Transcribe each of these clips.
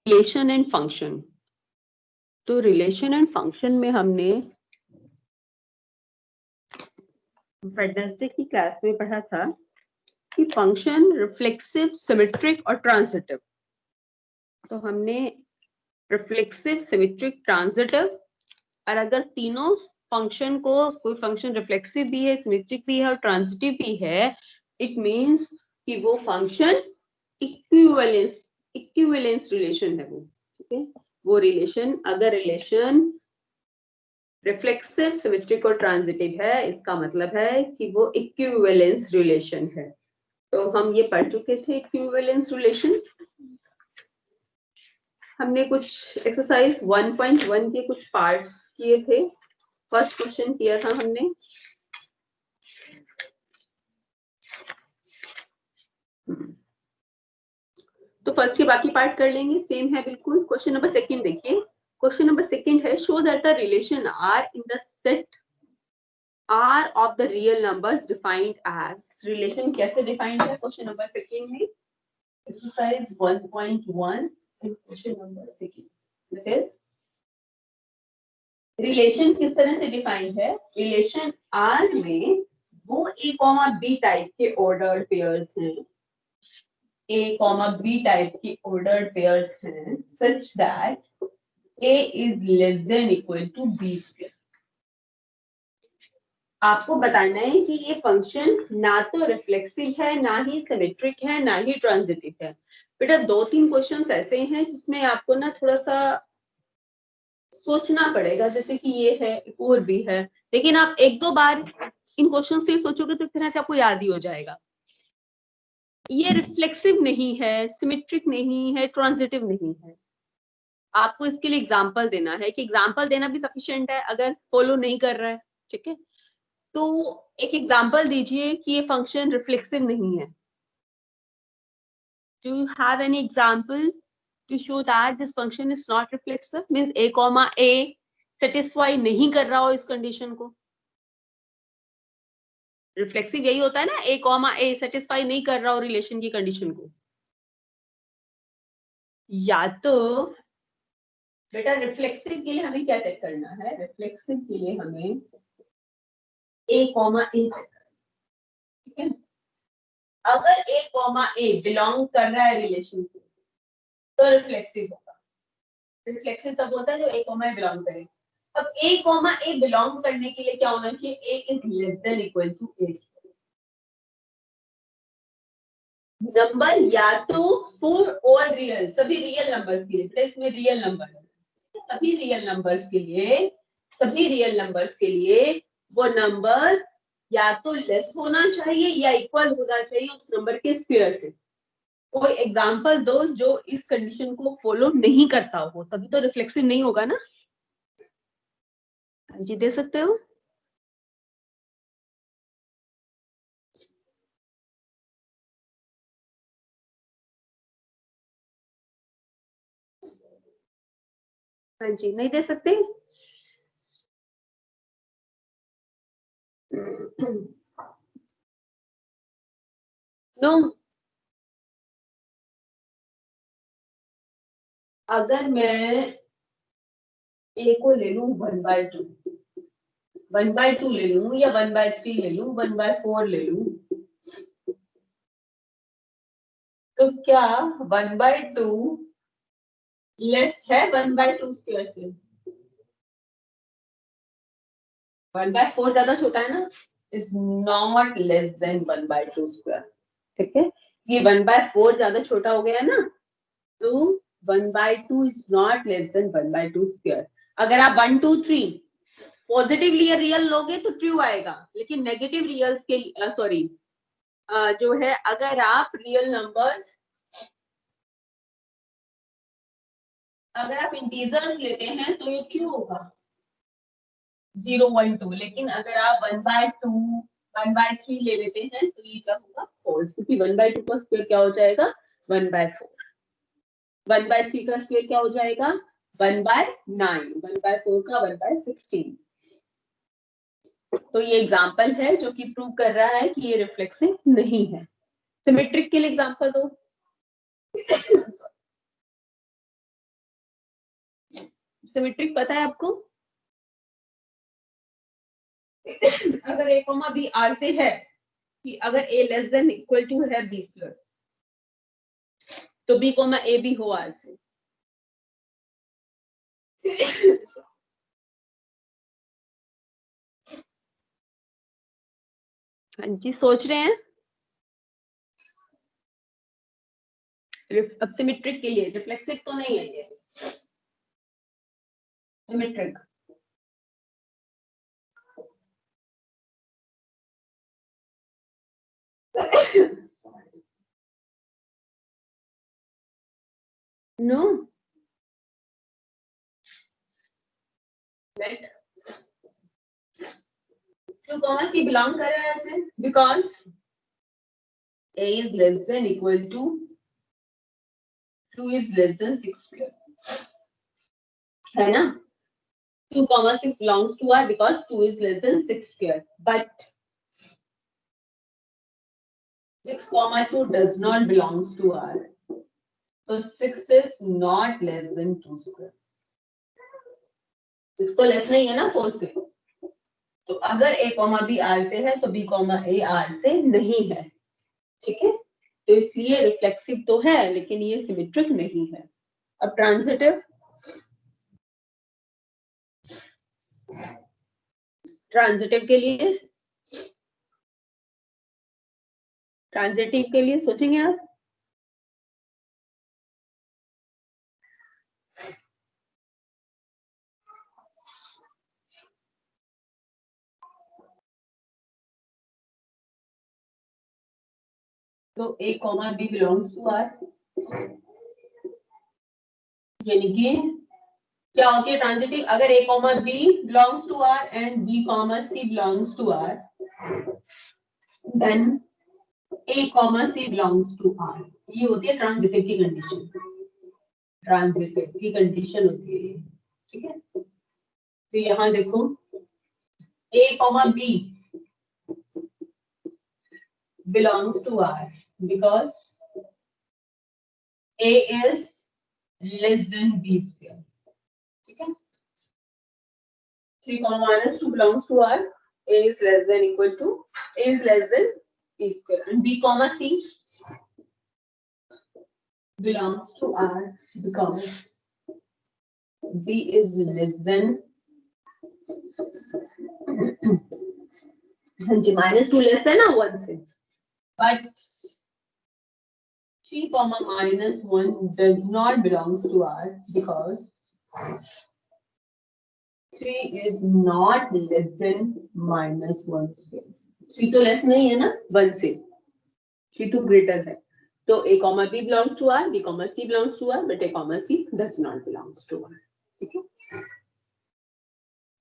Relation and function. तो relation and function में हमने वेडनेसडे की क्लास में पढ़ा था कि फंक्शन रिफ्लेक्सिव, सिमेट्रिक और ट्रांजिटिव। तो हमने रिफ्लेक्सिव, सिमेट्रिक, ट्रांजिटिव, और अगर तीनों फंक्शन को, कोई फंक्शन रिफ्लेक्सिव भी है, सिमेट्रिक भी है और ट्रांजिटिव भी है, इट मींस कि वो फंक्शन इक्विवेलेंस रिलेशन है वो। ठीक है, वो रिलेशन, अगर रिलेशन रिफ्लेक्सिव, सिमेट्रिक और ट्रांजिटिव है, इसका मतलब है कि वो इक्विवेलेंस रिलेशन है। तो हम ये पढ़ चुके थे इक्विवेलेंस रिलेशन। हमने कुछ एक्सरसाइज 1.1 के कुछ पार्ट्स किए थे। फर्स्ट क्वेश्चन किया था हमने, तो फर्स्ट के बाकी पार्ट कर लेंगे, सेम है बिल्कुल। क्वेश्चन नंबर सेकंड देखिए। क्वेश्चन नंबर सेकंड है, show that the relation R in the set R of the real numbers defined as. Relation कैसे डिफाइंड है क्वेश्चन नंबर सेकंड में? Exercise 1.1 question number second, that is relation किस तरह से defined है? Relation R में वो ए कॉमा बी टाइप के ऑर्डर्ड पेयर्स हैं, ए कॉमा बी टाइप की ऑर्डर्ड पेयर्स हैं, such that A is less than equal to b square. आपको बताना है कि ये फंक्शन ना तो रिफ्लेक्सिव है, ना ही सिमेट्रिक है, ना ही ट्रांजिटिव है। बेटा 2-3 क्वेश्चंस ऐसे हैं जिसमें आपको ना थोड़ा सा सोचना पड़ेगा, जैसे कि ये है, एक और भी है, लेकिन आप 1-2 बार इन क्वेश्चंस से सोचोगे तो एक तरह से आपको याद ही हो जाएगा। ये रिफ्लेक्सिव नहीं है, सिमेट्रिक नहीं है, ट्रांजिटिव नहीं है। आपको इसके लिए एग्जाम्पल देना है, कि एग्जाम्पल देना भी सफिशिएंट है अगर फॉलो नहीं कर रहा है। ठीक है, तो एक एग्जाम्पल दीजिए कि ये फंक्शन रिफ्लेक्सिव नहीं है। Do you have any example to show that this function is not reflexive? Means a comma a satisfy नहीं कर रहा हो इस कंडीशन को। रिफ्लेक्सिव यही होता है ना, ए कॉमा ए सेटिस्फाई नहीं कर रहा हो रिलेशन की कंडीशन को। या तो बेटा रिफ्लेक्सिव के लिए हमें क्या चेक करना है? रिफ्लेक्सिव के लिए हमें ए कॉमा ए चेक करना है। ठीक है, अगर ए कॉमा ए बिलोंग कर रहा है रिलेशन से तो रिफ्लेक्सिव होगा। रिफ्लेक्सिव तब होता है जो ए कॉमा ए बिलोंग करे। अब ए कॉमा ए बिलोंग करने के लिए क्या होना चाहिए? A is less than equal to A. Number या तो फॉर ऑल रियल, सभी रियल नंबर्स के लिए, बेटा इसमें रियल नंबर, सभी रियल नंबर्स के लिए, सभी रियल नंबर्स के लिए वो नंबर या तो लेस होना चाहिए या इक्वल होना चाहिए उस नंबर के स्क्वायर से। कोई एग्जांपल दो जो इस कंडीशन को फॉलो नहीं करता हो, तभी तो रिफ्लेक्सिव नहीं होगा ना। जी दे सकते हो। हाँ जी, नहीं दे सकते। नो, अगर मैं ए को ले लूं 1/2, 1/2 ले लूं या 1/3 ले लूं, 1/4 ले लूं, तो क्या 1/2 लेस है 1/2 स्क्वायर से? 1/4 ज्यादा छोटा है ना, is not less than 1/2 square. ठीक है, ये 1/4 ज्यादा छोटा हो गया है ना, तो 1/2 is not less than 1/2 square. अगर आप 1, 2, 3 पॉजिटिवली रियल लोगे तो ट्रू आएगा, लेकिन नेगेटिव रियल्स के सॉरी जो है, अगर आप रियल नंबर्स, अगर आप इंटीजर्स लेते हैं तो ये ट्रू होगा 0, 1, 2, लेकिन अगर आप 1/2, 1/3 ले लेते हैं तो ये क्या होगा? फॉल्स, क्योंकि 1/2 का स्क्वायर क्या हो जाएगा? 1/4। 1/3 का स्क्वायर क्या हो जाएगा? 1/9। 1/4 का 1/16। तो ये एग्जाम्पल है जो कि प्रूव कर रहा है कि ये रिफ्लेक्सिव नहीं है। सिमेट्रिक के लिए एग्जाम्पल दो। सिमेट्रिक पता है आपको? अगर a कॉमा बी आर से है कि अगर a less than equal to है बी स्क्वायर, तो b कॉमा ए भी हो आर से। हाँ जी, सोच रहे हैं? अब सिमेट्रिक के लिए, रिफ्लेक्सिव तो नहीं है ये, सिमेट्रिक। नो लेट क्यों कॉमा सी बिलोंग कर रहा है ऐसे? Because a is less than equal to 2 is less than 6 square, है ना? 2 comma 6 belongs to R because 2 is less than 6 square, but 6 comma 2 does not belongs to R, so 6 is not less than 2 square. 6 तो less नहीं है ना 4 से, तो अगर a comma b R से है तो b कॉमा a R से नहीं है, ठीक है? तो इसलिए रिफ्लेक्सिव तो है लेकिन ये सिमेट्रिक नहीं है। अब ट्रांजिटिव, ट्रांजिटिव के लिए, ट्रांजिटिव के लिए सोचेंगे आप? तो a comma b belongs to R, यानी कि क्या होती है ट्रांजिटिव? अगर a comma b belongs to R and b comma c belongs to R, then a comma c belongs to R, ये होती है ट्रांजिटिव की कंडीशन। ट्रांजिटिव की कंडीशन होती है ये, ठीक है? तो यहां देखो a comma b belongs to R because a is less than b square, ठीक है? 3 comma minus 2 belongs to R, a is less than equal to, a is less than b square, and b comma c belongs to R because b is less than minus 2 less है ना 1 से, but 3 comma minus 1 does not belongs to R because 3 is not less than minus 1 square. 3 तो less नहीं है ना 1 से, 3 तो greater है, तो a comma b belongs to R, b comma c belongs to R, but a comma c does not belongs to R, ठीक है?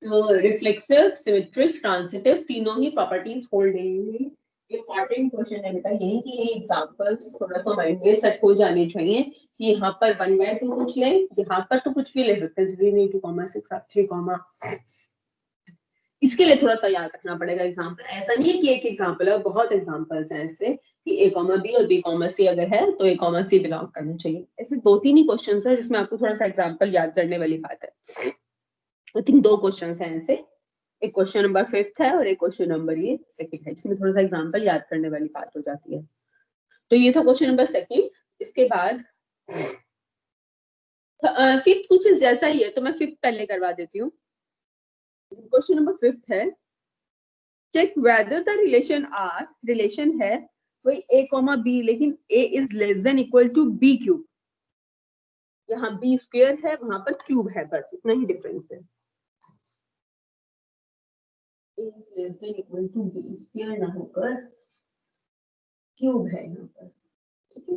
तो रिफ्लेक्सिव, सिमेट्रिक, ट्रांजिटिव तीनों ही प्रॉपर्टीज होल्ड करेंगे। इंपॉर्टेंट क्वेश्चन है बेटा यही कि ये एग्जांपल्स थोड़ा सा माइंड में सेट हो जाने चाहिए कि यहाँ पर 1/2 कुछ ले, यहाँ पर तो कुछ भी ले सकते हैं 3 into 6 3 comma, इसके लिए थोड़ा सा याद रखना पड़ेगा एग्जांपल। ऐसा नहीं है कि एक एग्जांपल है, बहुत एग्जांपल्स हैं ऐसे कि a कॉमा b और b कॉमा c अगर है तो a कॉमा c बिलोंग करना चाहिए। ऐसे 2-3 ही क्वेश्चंस है जिसमें आपको थोड़ा सा एग्जांपल याद करने वाली बात है। आई थिंक 2 क्वेश्चंस हैं ऐसे, एक क्वेश्चन नंबर 5th है और एक क्वेश्चन नंबर ये 2nd है, जिसमें थोड़ा सा एग्जांपल याद करने वाली बात हो जाती है। तो ये था क्वेश्चन नंबर 2nd। इसके बाद 5th कुछ जैसा ही है तो मैं 5th पहले करवा देती हूँ। क्वेश्चन नंबर 5th है, check whether the relation R, relation है वही a कॉमा b लेकिन a is less than equal to b cube, यहाँ b स्क्वायर है वहां पर क्यूब है, बस इतना ही डिफरेंस है। a is less than equal to b square ना होकर क्यूब है यहाँ पर, ठीक है?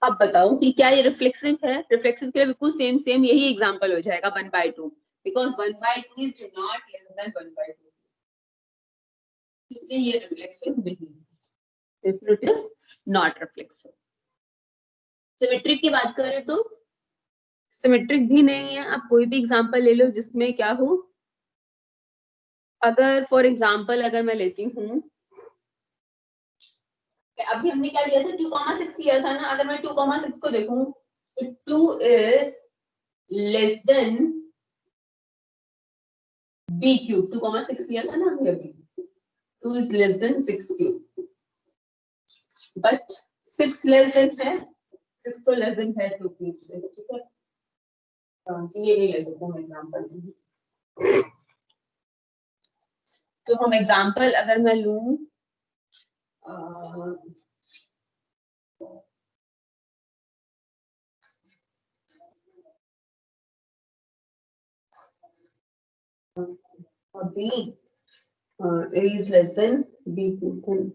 अब बताओ कि क्या ये रिफ्लेक्सिव है? रिफ्लेक्सिव के लिए बिल्कुल सेम यही एग्जांपल हो जाएगा 1/2 because 1/2 is not less than 1/2, इसलिए ये रिफ्लेक्सिव नहीं है, it is not reflexive. Symmetric की बात करें तो सिमेट्रिक भी नहीं है। आप कोई भी एग्जांपल ले लो जिसमें क्या हो, अगर फॉर एग्जाम्पल अगर मैं लेती हूँ, अभी हमने क्या लिया था 2,6 लिया था ना, अगर मैं 2,6 को देखूं तो 2 is less than b cube, 2,6 लिया था ना हमने अभी, 2 is less than 6 cube, but 6 less than है, 6 तो less than है 2 cube से, ठीक है। तो ये नहीं ले सकते हम एग्जांपल। तो हम एग्जांपल अगर मैं लूं b a is less than b cube, then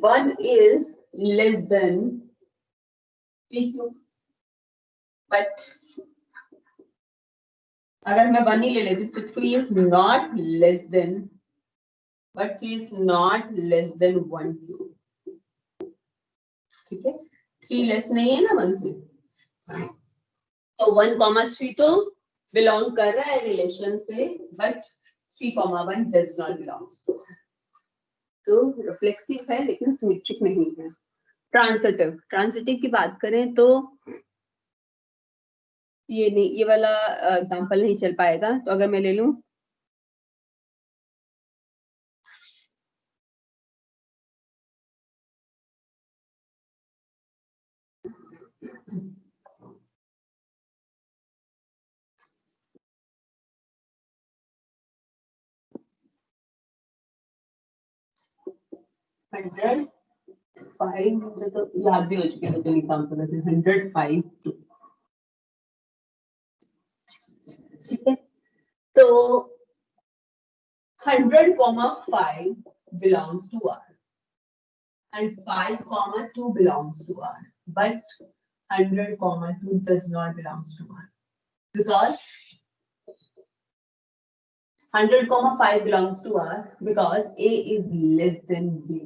one is less than b cube, but अगर मैं 1 ही ले लेती तो 3 is not less than, but 3 is not less than 1 cube, ठीक है। 3 लेस नहीं है ना 1 से, तो 1,3 तो बिलोंग कर रहा है रिलेशन से, but 3,1 does not belong to, तो रिफ्लेक्सिव है लेकिन सिमेट्रिक नहीं है। ट्रांसिटिव, ट्रांसिटिव की बात करें तो ये नहीं, ये वाला एग्जांपल नहीं चल पाएगा। तो अगर मैं ले लूं हंड्रेड फाइव, मुझे तो याद भी हो चुके हैं, तो एग्जांपल है 105 2, ठीक है। तो 100,5 belongs to R and 5,2 belongs to R, but 100,2 does not belongs to R because 100,5 belongs to R because A is less than B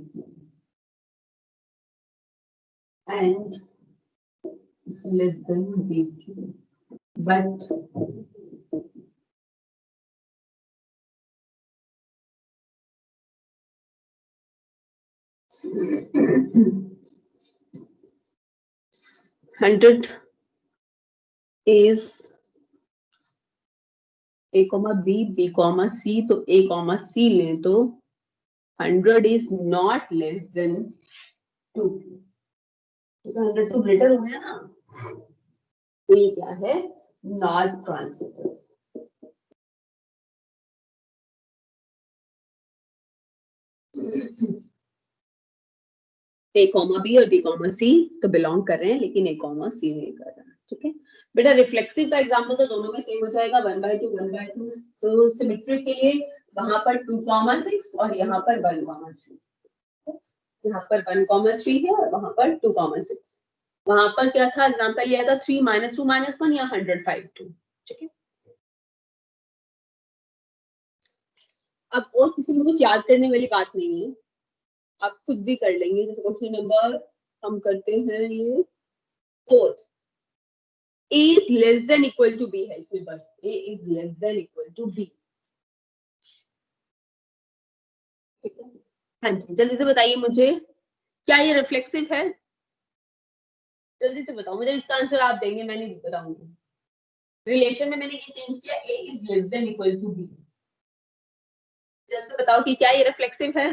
and is less than B cube, but 100 is A, B, B, C, तो A, C लें तो 100 is not less than 2, तो 100 तो greater हो गया ना, तो ये क्या है, नॉट ट्रांसिटिव। A, B और B, C तो बिलोंग कर रहे हैं, लेकिन A, C नहीं कर रहा है, ठीक है। बेटा रिफ्लेक्सिव का एग्जांपल तो दोनों में सेम हो जाएगा, 1/2 1/2, तो सिमेट्रिक के लिए वहां पर 2,6 और यहाँ पर 1,3, यहाँ पर 1,3 है और वहां पर 2,6। वहां पर क्या था, एग्जांपल लिया था 3 - 2 - 1 या 105 2, ठीक है। अब और किसी में कुछ याद करने वाली बात नहीं है, आप खुद भी कर लेंगे। जैसे क्वेश्चन नंबर हम करते हैं ये 4, A is less than equal to B है इसमें, बस A is less than equal to B, ठीक है। हाँ जी, जल्दी से बताइए मुझे, क्या ये रिफ्लेक्सिव है? जल्दी से बताओ मुझे, इसका आंसर आप देंगे, मैं नहीं बताऊंगी। रिलेशन में मैंने ये चेंज किया, A is less than equal to B, जल्दी से बताओ कि क्या ये रिफ्लेक्सिव है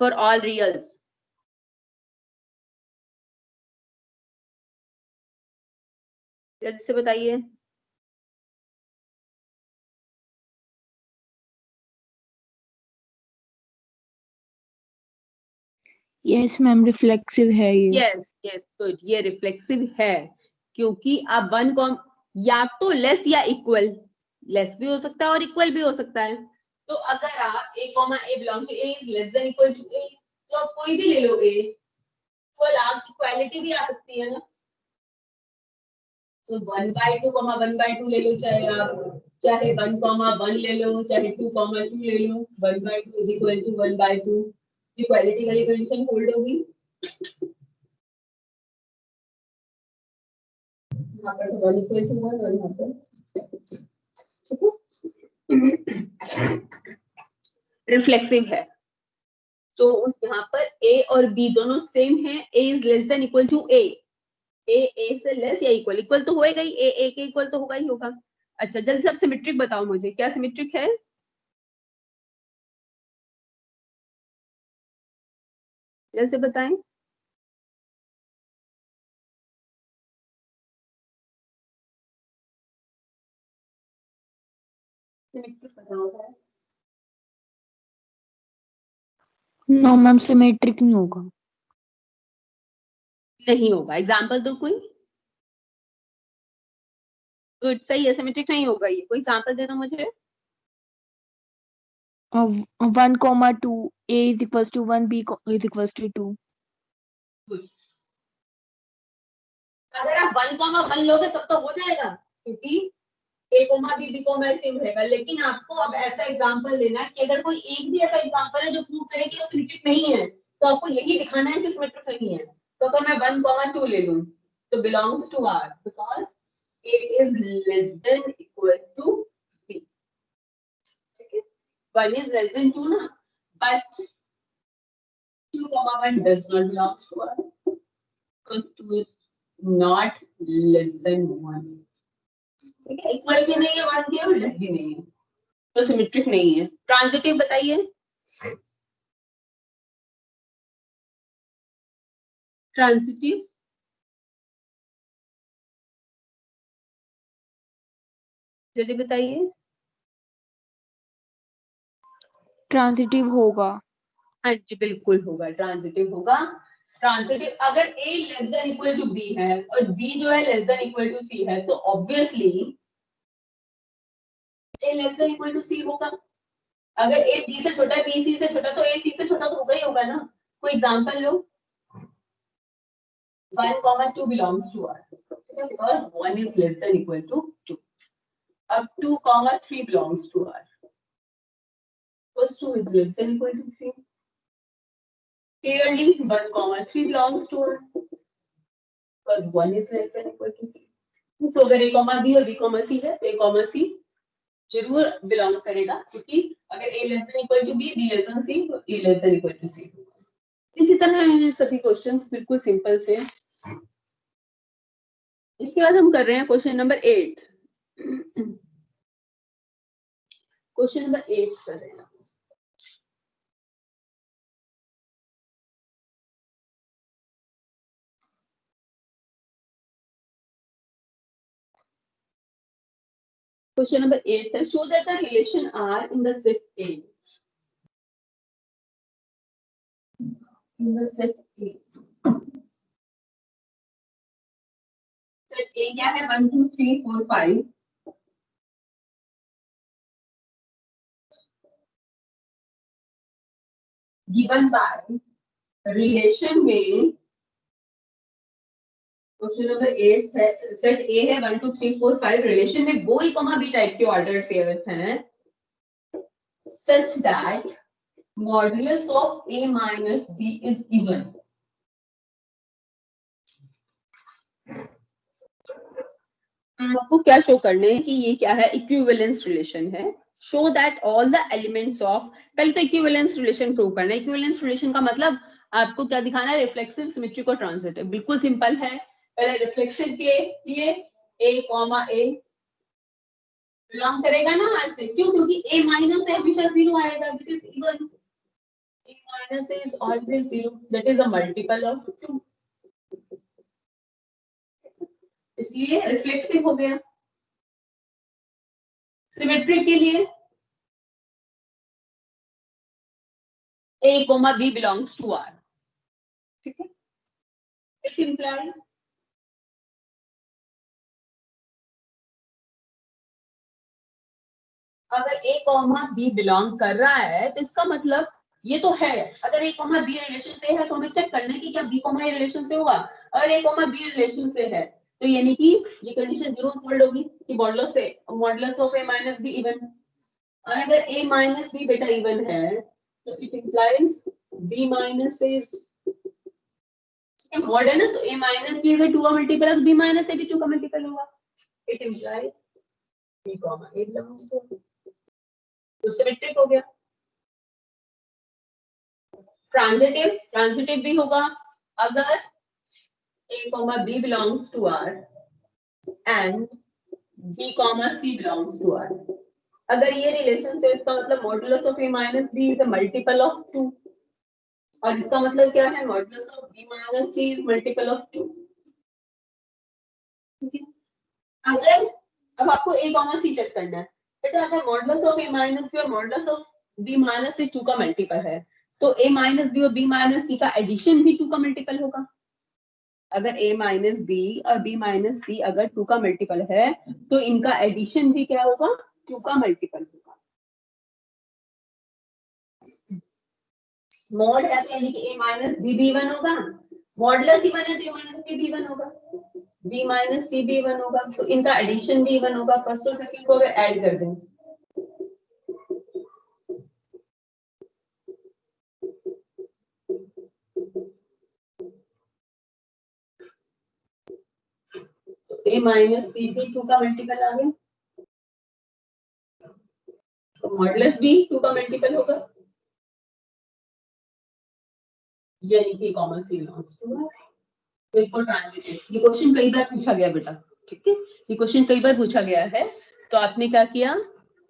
फॉर ऑल रियल्स? जल्दी से बताइए। यस मैम, रिफ्लेक्सिव है ये। यस यस गुड, ये रिफ्लेक्सिव है क्योंकि आप 1 को या तो लेस या इक्वल, लेस भी हो सकता है और इक्वल भी हो सकता है। तो अगर आप A, A belongs to A is less than equal to A, तो आप कोई भी ले लो A, तो आप इक्वालिटी भी आ सकती है ना। तो 1/2 1/2 ले लो, चाहे 1, 1 ले लो, चाहे 2, 2 ले लो, 1/2 इज इक्वल टू 1/2, इक्वालिटी वाली कंडीशन होल्ड होगी। यहाँ पर तो 1 इक्वल टू 1 और यहाँ पर, ठीक है, रिफ्लेक्सिव है। तो यहाँ पर ए और बी दोनों सेम है, A is less than equal to A, A से लेस या इक्वल, इक्वल तो होएगा ही, ए के इक्वल तो होगा ही होगा। अच्छा जल्दी से आप सिमेट्रिक बताओ मुझे, क्या सिमेट्रिक है? जल्दी से बताएं। सिमेट्रिक बताओ है? नो मैम सिमेट्रिक नहीं होगा। नहीं होगा, एग्जाम्पल दो कोई। गुड, सही है, सिमेट्रिक नहीं होगा ये, कोई एग्जाम्पल दे दो मुझे। 1,2 a is equals to 1 b is equals to 2। Good. अगर आप 1,1 लोगे तब तो हो जाएगा, क्योंकि ए कोमा बी कोमा सेम रहेगा, लेकिन आपको अब ऐसा एग्जांपल लेना है कि अगर कोई एक भी ऐसा एग्जांपल है जो प्रूव करे कि वो सिमेट्रिक नहीं है, तो आपको यही दिखाना है कि सिमेट्रिक नहीं है। तो अगर मैं 1,2 ले लूं तो belongs to R, because a is less than equal to b, ठीक है। 1 इज लेस देन 2 ना, but 2,1 does not belongs to R because 2 is not less than 1, ठीक है, इक्वल भी नहीं है 1 के और लेस भी नहीं है, तो सिमेट्रिक नहीं है। ट्रांजिटिव बताइए, ट्रांजिटिव जल्दी बताइए। ट्रांजिटिव होगा। हाँ जी बिल्कुल होगा, ट्रांजिटिव होगा। ट्रांजिटिव अगर a less than equal to b है और b जो है less than equal to c है, तो obviously a less than equal to c होगा। अगर a b से छोटा है, b c से छोटा, तो a c से छोटा तो होगा ही होगा ना। कोई example low. 1,2 belongs to R, ठीक है, because 1 is less than equal to 2. अब 2,3 belongs to R, because 2 is less than equal to 3. Clearly 1,3 belongs to R, because 1 is less than equal to 3. तो अगर a कॉमा b और b comma c है, तो a comma c जरूर belong करेगा, क्योंकि अगर a less than equal to b, b less than c, तो a less than equal to c। इसी तरह हैं सभी क्वेश्चंस, बिल्कुल सिंपल से। इसके बाद हम कर रहे हैं क्वेश्चन नंबर 8। क्वेश्चन नंबर 8 कर रहे हैं। Question number 8 है, show that the relation R in the set A. In the set A. Set A क्या है? 1 2 3 4 5. Given by relation में क्वेश्चन नंबर 8 है, सेट A है 1 2 3 4 5, रिलेशन में वो A, B टाइप के ऑर्डर्ड पेयर्स हैं, such that modulus of A minus B is even. आपको क्या शो करना है कि ये क्या है? इक्विवेलेंस रिलेशन है। Show that all the elements of, पहले तो इक्विवेलेंस रिलेशन प्रूव करना है। इक्विवेलेंस रिलेशन का मतलब आपको क्या दिखाना है? रिफ्लेक्सिव, सिमेट्रिक और ट्रांजिटिव। बिल्कुल सिंपल है। पहले रिफ्लेक्सिव के लिए a कॉमा a बिलोंग करेगा ना आज से, क्यों? क्योंकि a माइनस है हमेशा 0 आएगा, which is even. a minus is always 0, that is a multiple of 2, इसलिए रिफ्लेक्सिव हो गया। सिमेट्रिक के लिए a comma b belongs to R, ठीक है। It implies अगर a comma b बिलोंग कर रहा है तो इसका मतलब ये तो है। अगर a comma b रिलेशन से है तो हमें चेक करना है कि क्या b comma a रिलेशन से होगा। अगर a comma b रिलेशन से है तो यानी कि ये कंडीशन जरूर होल्ड होगी कि modulus of a minus b even. और अगर a माइनस b बेटा इवन है तो it implies b minus a, mod है ना, तो a माइनस बी अगर 2 का मल्टीपल है तो b माइनस a भी 2 का मल्टीपल होगा. It implies b comma a belongs to, तो सिमेट्रिक हो गया. ट्रांजिटिव भी होगा अगर a comma b belongs to r and b comma c belongs to r. अगर ये रिलेशन से इसका मतलब modulus of a minus b is a multiple of 2, और इसका मतलब क्या है, modulus of b minus c is multiple of 2. ठीक है. अगर अब आपको a कॉमा c चेक करना है बेटा, अगर modulus of a minus b और modulus of b minus c 2 का मल्टीपल है तो a माइनस b और b माइनस c का एडिशन भी 2 का मल्टीपल होगा. अगर a माइनस b और b माइनस c अगर 2 का मल्टीपल है तो इनका एडिशन भी क्या होगा, 2 का मल्टीपल होगा. मॉड है तो यानी कि a माइनस b b1 होगा, मॉडुलस ही 1 है तो a माइनस b b1 होगा, b माइनस c b1 होगा, तो इनका एडिशन भी 1 होगा. फर्स्ट और सेकंड को अगर ऐड कर दें a माइनस c भी 2 का मल्टीपल आ गया, तो मॉडुलस भी 2 का मल्टीपल होगा, यानी कि कॉमन सी बिलोंग्स टू है. बिल्कुल ट्रांजिटिव. ये क्वेश्चन कई बार पूछा गया बेटा. ठीक है, ये क्वेश्चन कई बार पूछा गया है. तो आपने क्या किया,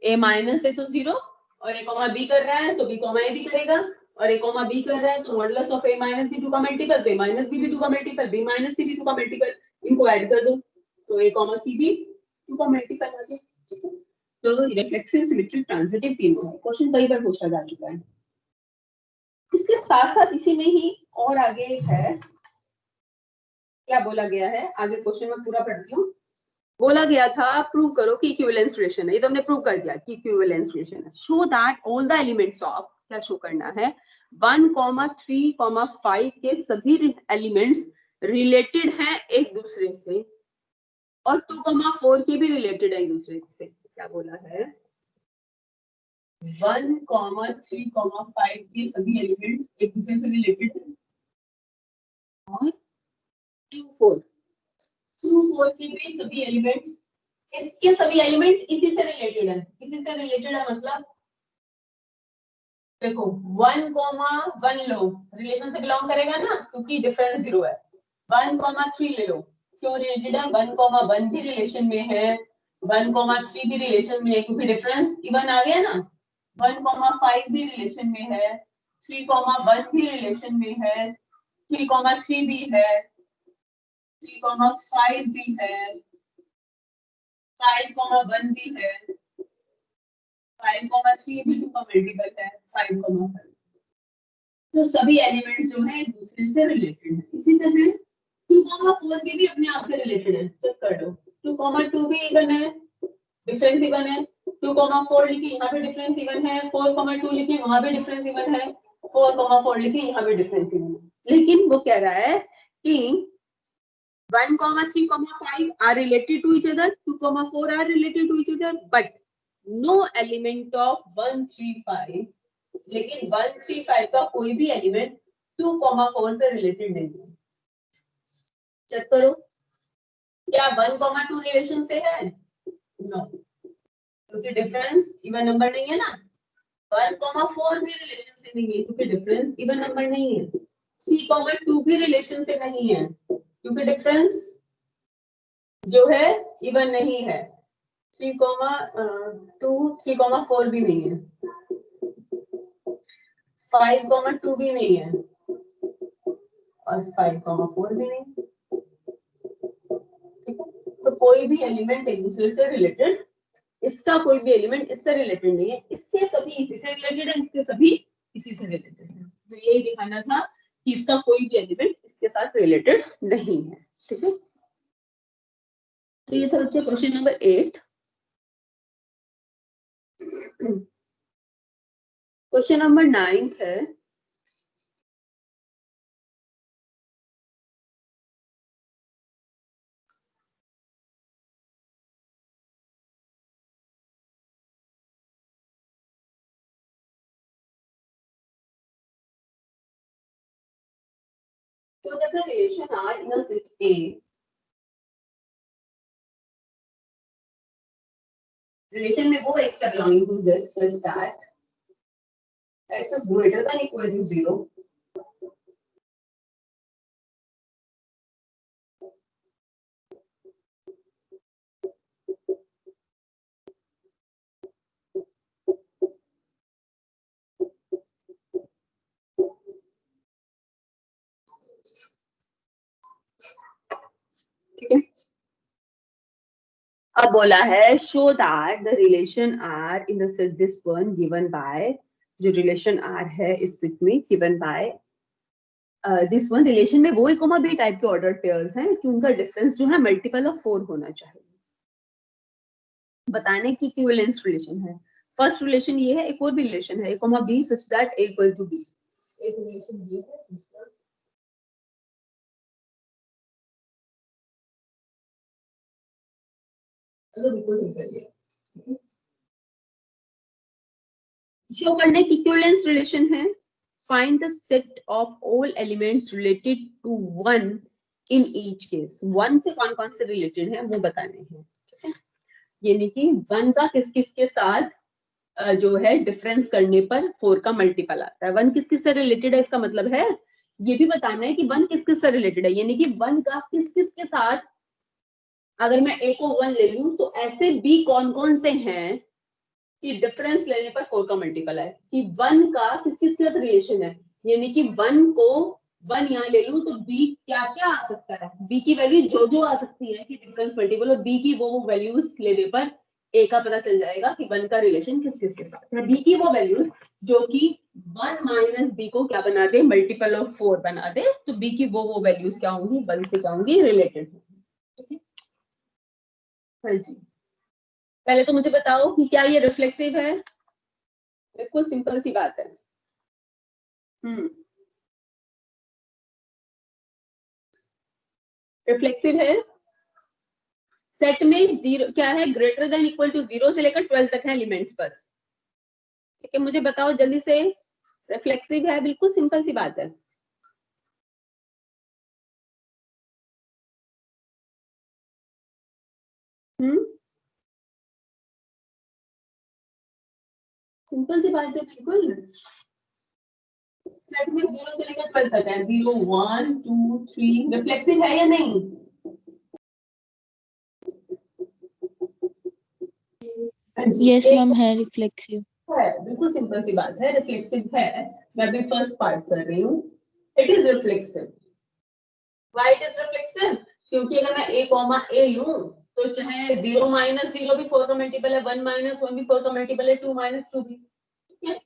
a माइनस है तो 0 और a कॉमा b कर रहा है तो b कॉमा a भी करेगा, और a कॉमा b कर रहा है तो modulus of a minus b 2 का मल्टीपल, तो a माइनस b भी 2 का मल्टीपल, b माइनस c भी 2 का मल्टीपल, इनको ऐड कर दो तो a कॉमा c भी 2 का मल्टीपल आ गया. ठीक है, तो रिफ्लेक्सिव, सिमेट्रिक, ट्रांजिटिव तीनों क्वेश्चन कई बार पूछा जा चुका है. इसके साथ साथ इसी में ही और आगे है, क्या बोला गया है, आगे क्वेश्चन में पूरा पढ़ती हूँ. बोला गया था प्रूव करो कि इक्विवेलेंस रिलेशन है, ये तो हमने प्रूव कर दिया कि इक्विवेलेंस रिलेशन है. Show that all the elements of, क्या शो करना है, 1,3,5 के सभी एलिमेंट्स रिलेटेड हैं एक दूसरे से, और 2,4 के भी रिलेटेड है एक दूसरे से. क्या बोला है, 1,3,5 के सभी एलिमेंट्स एक दूसरे से रिलेटेड है, और 2,4 के भी सभी एलिमेंट्स, इसके सभी एलिमेंट्स इसी से रिलेटेड है. इसी से रिलेटेड है मतलब देखो 1,1 लो, रिलेशन से बिलोंग करेगा ना क्योंकि डिफरेंस 0 है. 1,3 ले लो, क्यों रिलेटेड है, 1,1 भी रिलेशन में है, 1,3 भी रिलेशन में है क्योंकि डिफरेंस इवन आ गया ना. 1,5 भी रिलेशन में है, 3,1 भी रिलेशन में है, 3,3 भी है, 3,5 भी है, 5,1 भी है, 5,3 भी 2 का मल्टीपल है, 5,5. तो सभी एलिमेंट्स जो है एक दूसरे से रिलेटेड है. इसी तरह 2,4 के भी अपने आप से रिलेटेड है, चेक कर लो. 2,2 भी इवन है, डिफरेंस इवन है. 2,4 लिखी यहाँ पे डिफरेंस इवन है, 4,2 लिखी वहां पे डिफरेंस इवन है, 4,4 लिखी यहाँ पे डिफरेंस इवन है. लेकिन वो कह रहा है कि 1,3,5 are related to each other, 2,4 are related to each other, but no element of 1,3,5, लेकिन 1,3,5 का कोई भी एलिमेंट 2,4 से रिलेटेड नहीं है. चेक करो, क्या 1,2 रिलेशन से है, नो, क्योंकि डिफरेंस इवन नंबर नहीं है ना. 1,4 भी रिलेशन से नहीं है क्योंकि डिफरेंस इवन नंबर नहीं है. 3,2 भी रिलेशन से नहीं है क्योंकि डिफरेंस जो है इवन नहीं है. 3,2 3,4 भी नहीं है, 5,2 भी नहीं है, और 5,4 भी नहीं. ठीक है, तो कोई भी एलिमेंट एक दूसरे से रिलेटेड, इसका कोई भी एलिमेंट इससे रिलेटेड नहीं है, इसके सभी इसी से रिलेटेड है, इसके सभी इसी से रिलेटेड है. तो यही दिखाना था कि इसका कोई भी एलिमेंट इसके साथ रिलेटेड नहीं है. ठीक है, तो ये था बच्चे क्वेश्चन नंबर 8. क्वेश्चन नंबर 9 है, So that the relation R in a set A, relation में वो x belonging to Z such that x is greater than equal to 0. ठीक है, अब बोला है show that the relation R in the set this one given by, जो relation R है इस सेट में given by this one, relation में वो a, b टाइप के ऑर्डर पेयर्स हैं कि उनका डिफरेंस जो है मल्टीपल ऑफ 4 होना चाहिए। बताने की इक्विवेलेंस रिलेशन है। फर्स्ट रिलेशन ये है, एक और भी रिलेशन है a, b such that a equal to b। एक रिलेशन ये है, दूसरा बिल्कुल सिंपल है। शो करने की इक्विवेलेंस रिलेशन है, find the set of all elements related to one in each case। one से कौन कौन से रिलेटेड है वो बताने हैं, ठीक है। यानी कि वन का किस किस के साथ जो है डिफरेंस करने पर 4 का मल्टीपल आता है। वन किस किस से रिलेटेड है, इसका मतलब है ये भी बताना है कि वन किस किस से रिलेटेड है, यानी कि वन का किस किस के साथ, अगर मैं ए को 1 ले लूं तो ऐसे बी कौन कौन से हैं कि डिफरेंस लेने पर 4 का मल्टीपल है, कि 1 का किस किस के साथ रिलेशन है, यानी कि 1 को 1 यहाँ ले लूं तो बी क्या क्या आ सकता है, बी की वैल्यू जो जो आ सकती है कि डिफरेंस मल्टीपल, और बी की वो वैल्यूज लेने पर ए का पता चल जाएगा कि 1 का रिलेशन किस किस के साथ है। बी की वो वैल्यूज जो कि 1 माइनस बी को क्या बना दे, मल्टीपल ऑफ 4 बना दे, तो बी की वो वैल्यूज क्या होंगी, 1 से क्या होंगी, रिलेटेड होंगी। हाँ जी, पहले तो मुझे बताओ कि क्या ये रिफ्लेक्सिव है। बिल्कुल सिंपल सी बात है। रिफ्लेक्सिव है। सेट में जीरो क्या है, ग्रेटर देन इक्वल टू 0 से लेकर 12 तक है एलिमेंट्स बस। ठीक है, मुझे बताओ जल्दी से, रिफ्लेक्सिव है, बिल्कुल सिंपल सी बात है। सिंपल सी बात है बिल्कुल। सेट में 0 से लेकर 12 तक है, 0 1 2 3, रिफ्लेक्सिव है या नहीं? यस मैम, है रिफ्लेक्सिव है, बिल्कुल सिंपल सी बात है, रिफ्लेक्सिव है। मैं भी फर्स्ट पार्ट कर रही हूँ, it is reflexive. Why it is reflexive? क्योंकि अगर मैं a कॉमा a लूं तो चाहे 0 माइनस 0 भी 4 का मल्टीपल है, 1 माइनस 1 भी 4 का मल्टीपल है, 2 माइनस 2 भी, ठीक है।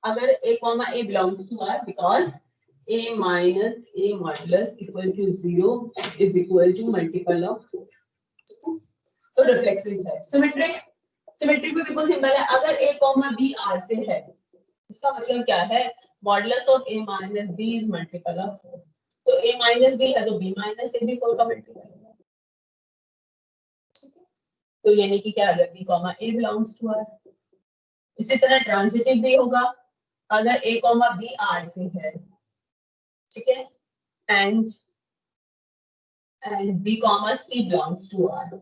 अगर a comma a belongs to R, because a minus a modulus equal to 0 is equal to multiple of 4, तो रिफ्लेक्सिव है। सिमेट्रिक, सिमेट्रिक भी बिल्कुल सिंपल है। अगर a कॉमा b R से है, इसका मतलब क्या है, modulus of a minus b is multiple of 4, तो a माइनस b है तो b माइनस a भी 4 का मल्टीपल है। तो यानी कि क्या, अगर b comma a belongs to R। इसी तरह ट्रांजिटिव भी होगा, अगर a कॉमा b R से है, ठीक है, and b comma c belongs to R।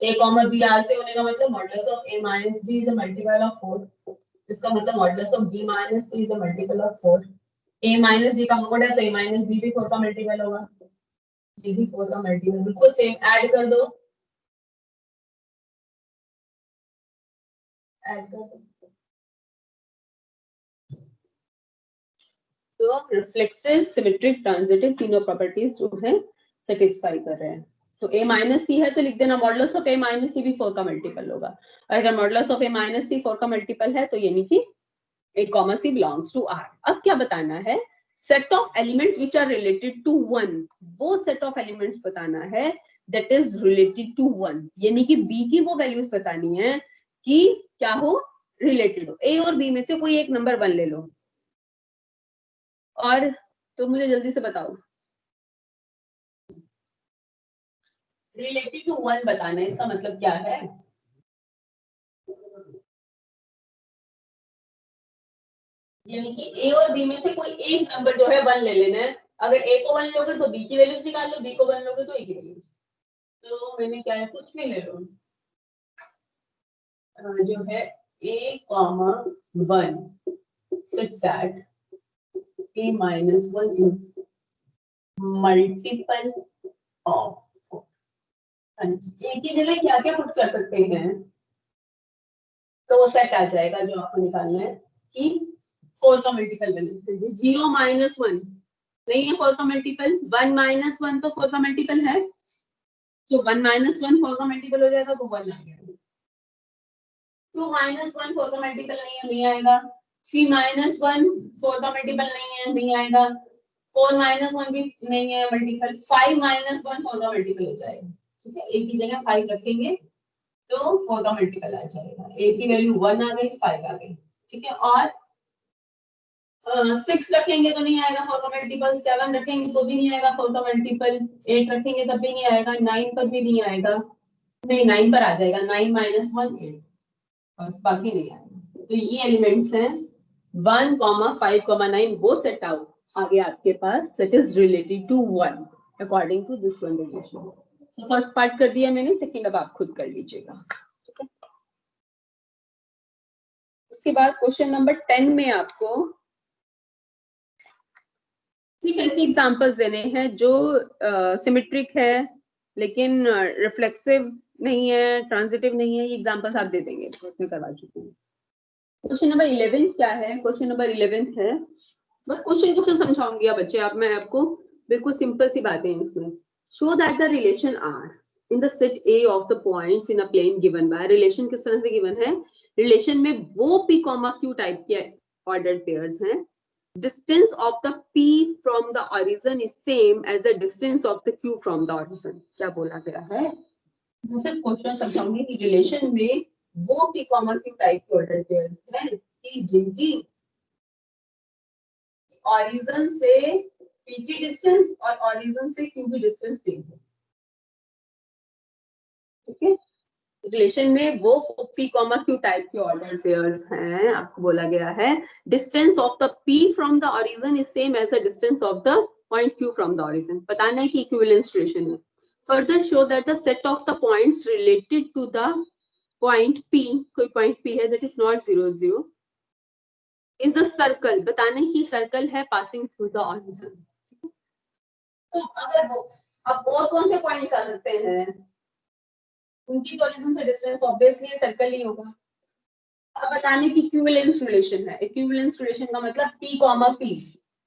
a comma b R से होने का मतलब modulus of a minus b is a multiple of 4, इसका मतलब modulus of b minus c is a multiple of 4। a minus b का mod है तो a minus b भी 4 का मल्टीपल होगा, ये भी 4 का मल्टीपल, बिल्कुल सेम, ऐड कर दो, ऐड कर दो। तो रिफ्लेक्सिव, सिमेट्रिक, ट्रांजिटिव तीनों प्रॉपर्टीज जो है सेटिस्फाई कर रहे हैं। तो a माइनस सी है तो लिख देना modulus of a minus c भी 4 का मल्टीपल होगा, और अगर modulus of a minus c 4 का मल्टीपल है तो यानी कि a comma c belongs to R। अब क्या बताना है, set of elements which are related to 1, वो सेट ऑफ एलिमेंट्स बताना है दैट इज रिलेटेड टू 1, यानी कि b की वो वैल्यूज बतानी है कि क्या हो, रिलेटेड हो। a और b में से कोई एक नंबर 1 ले लो, और तो मुझे जल्दी से बताओ, रिलेटेड टू 1 बताना है, इसका मतलब क्या है, यानी कि a और b में से कोई एक नंबर जो है 1 ले लेना है। अगर a को 1 लोगे तो b की वैल्यूज निकाल लो, b को 1 लोगे तो a की वैल्यूज। तो मैंने क्या है, कुछ भी ले लो, जो है a, 1 such that a minus 1 is multiple of, a की जगह क्या क्या पुट कर सकते हैं, तो वो सेट आ जाएगा जो आपको निकालना है कि 4 का मल्टीपल बने। 0 माइनस 1 नहीं है 4 का मल्टीपल, 1 माइनस 1 तो 4 का मल्टीपल है, तो 1 माइनस 1 4 का मल्टीपल हो जाएगा तो 1 आ गया। 2 माइनस 1 4 का मल्टीपल नहीं है, नहीं आएगा। 3 माइनस 1 4 का मल्टीपल नहीं है, नहीं आएगा। 4 माइनस 1 भी नहीं है मल्टीपल। 5 माइनस 1 4 का मल्टीपल हो जाएगा, ठीक है। एक ही जगह 5 रखेंगे तो 4 का मल्टीपल आ जाएगा। a की वैल्यू 1 आ गई, 5 आ गई, ठीक है। और 6 रखेंगे तो नहीं आएगा 4 का मल्टीपल, 7 रखेंगे तो भी नहीं आएगा 4 का मल्टीपल, 8 रखेंगे तब भी नहीं आएगा, 9 पर भी नहीं आएगा, नहीं 9 पर आ जाएगा, 9 माइनस 1 8, बस बाकी नहीं आएगा। तो ये एलिमेंट्स हैं 1, 5, 9, वो सेट आउट आ गया आपके पास, that is related to 1 according to this one relation. तो फर्स्ट पार्ट कर दिया मैंने, सेकंड अब आप खुद कर लीजिएगा, ठीक है। उसके बाद क्वेश्चन नंबर 10 में आपको सिर्फ ऐसे एग्जांपल्स देने हैं जो सिमेट्रिक है लेकिन रिफ्लेक्सिव नहीं है, ट्रांजिटिव नहीं है, ये एग्जांपल्स आप दे देंगे, मैं करवा चुकी हूँ। क्वेश्चन नंबर 11 क्या है, क्वेश्चन नंबर 11 है, बस क्वेश्चन समझाऊंगी आप बच्चे, आप मैं आपको बिल्कुल सिंपल सी बातें हैं इसमें। Show that the relation R in the set A of the points in a plane given by, relation किस तरह से गिवन है, रिलेशन में वो p, q टाइप के ऑर्डर्ड पेयर्स हैं, distance of the p from the origin is same as the distance of the q from the origin। क्या बोला गया है, मैं सिर्फ क्वेश्चन समझाऊंगी कि रिलेशन में वो p, q टाइप के ऑर्डर पेयर्स हैं कि जिनकी ऑरिजिन से p की डिस्टेंस और ऑरिजिन से q की डिस्टेंस सेम है, ठीक है। रिलेशन में वो p, q टाइप के ऑर्डर पेयर्स हैं, आपको बोला गया है distance of the p from the origin is same as the distance of the point q from the origin, बताना है कि इक्विवेलेंस रिलेशन है। Further show that the set of the points related to the point p, कोई point p है that is not 0 0 is the circle, बताना है कि circle है पासिंग थ्रू द ऑरिजिन। तो अगर वो अब और कौन से पॉइंट्स आ सकते हैं, उनकी ओरिजिन से डिस्टेंस ऑब्वियसली सर्कल ही होगा। अब बताने की इक्विवेलेंस रिलेशन है, इक्विवेलेंस रिलेशन का मतलब p, p,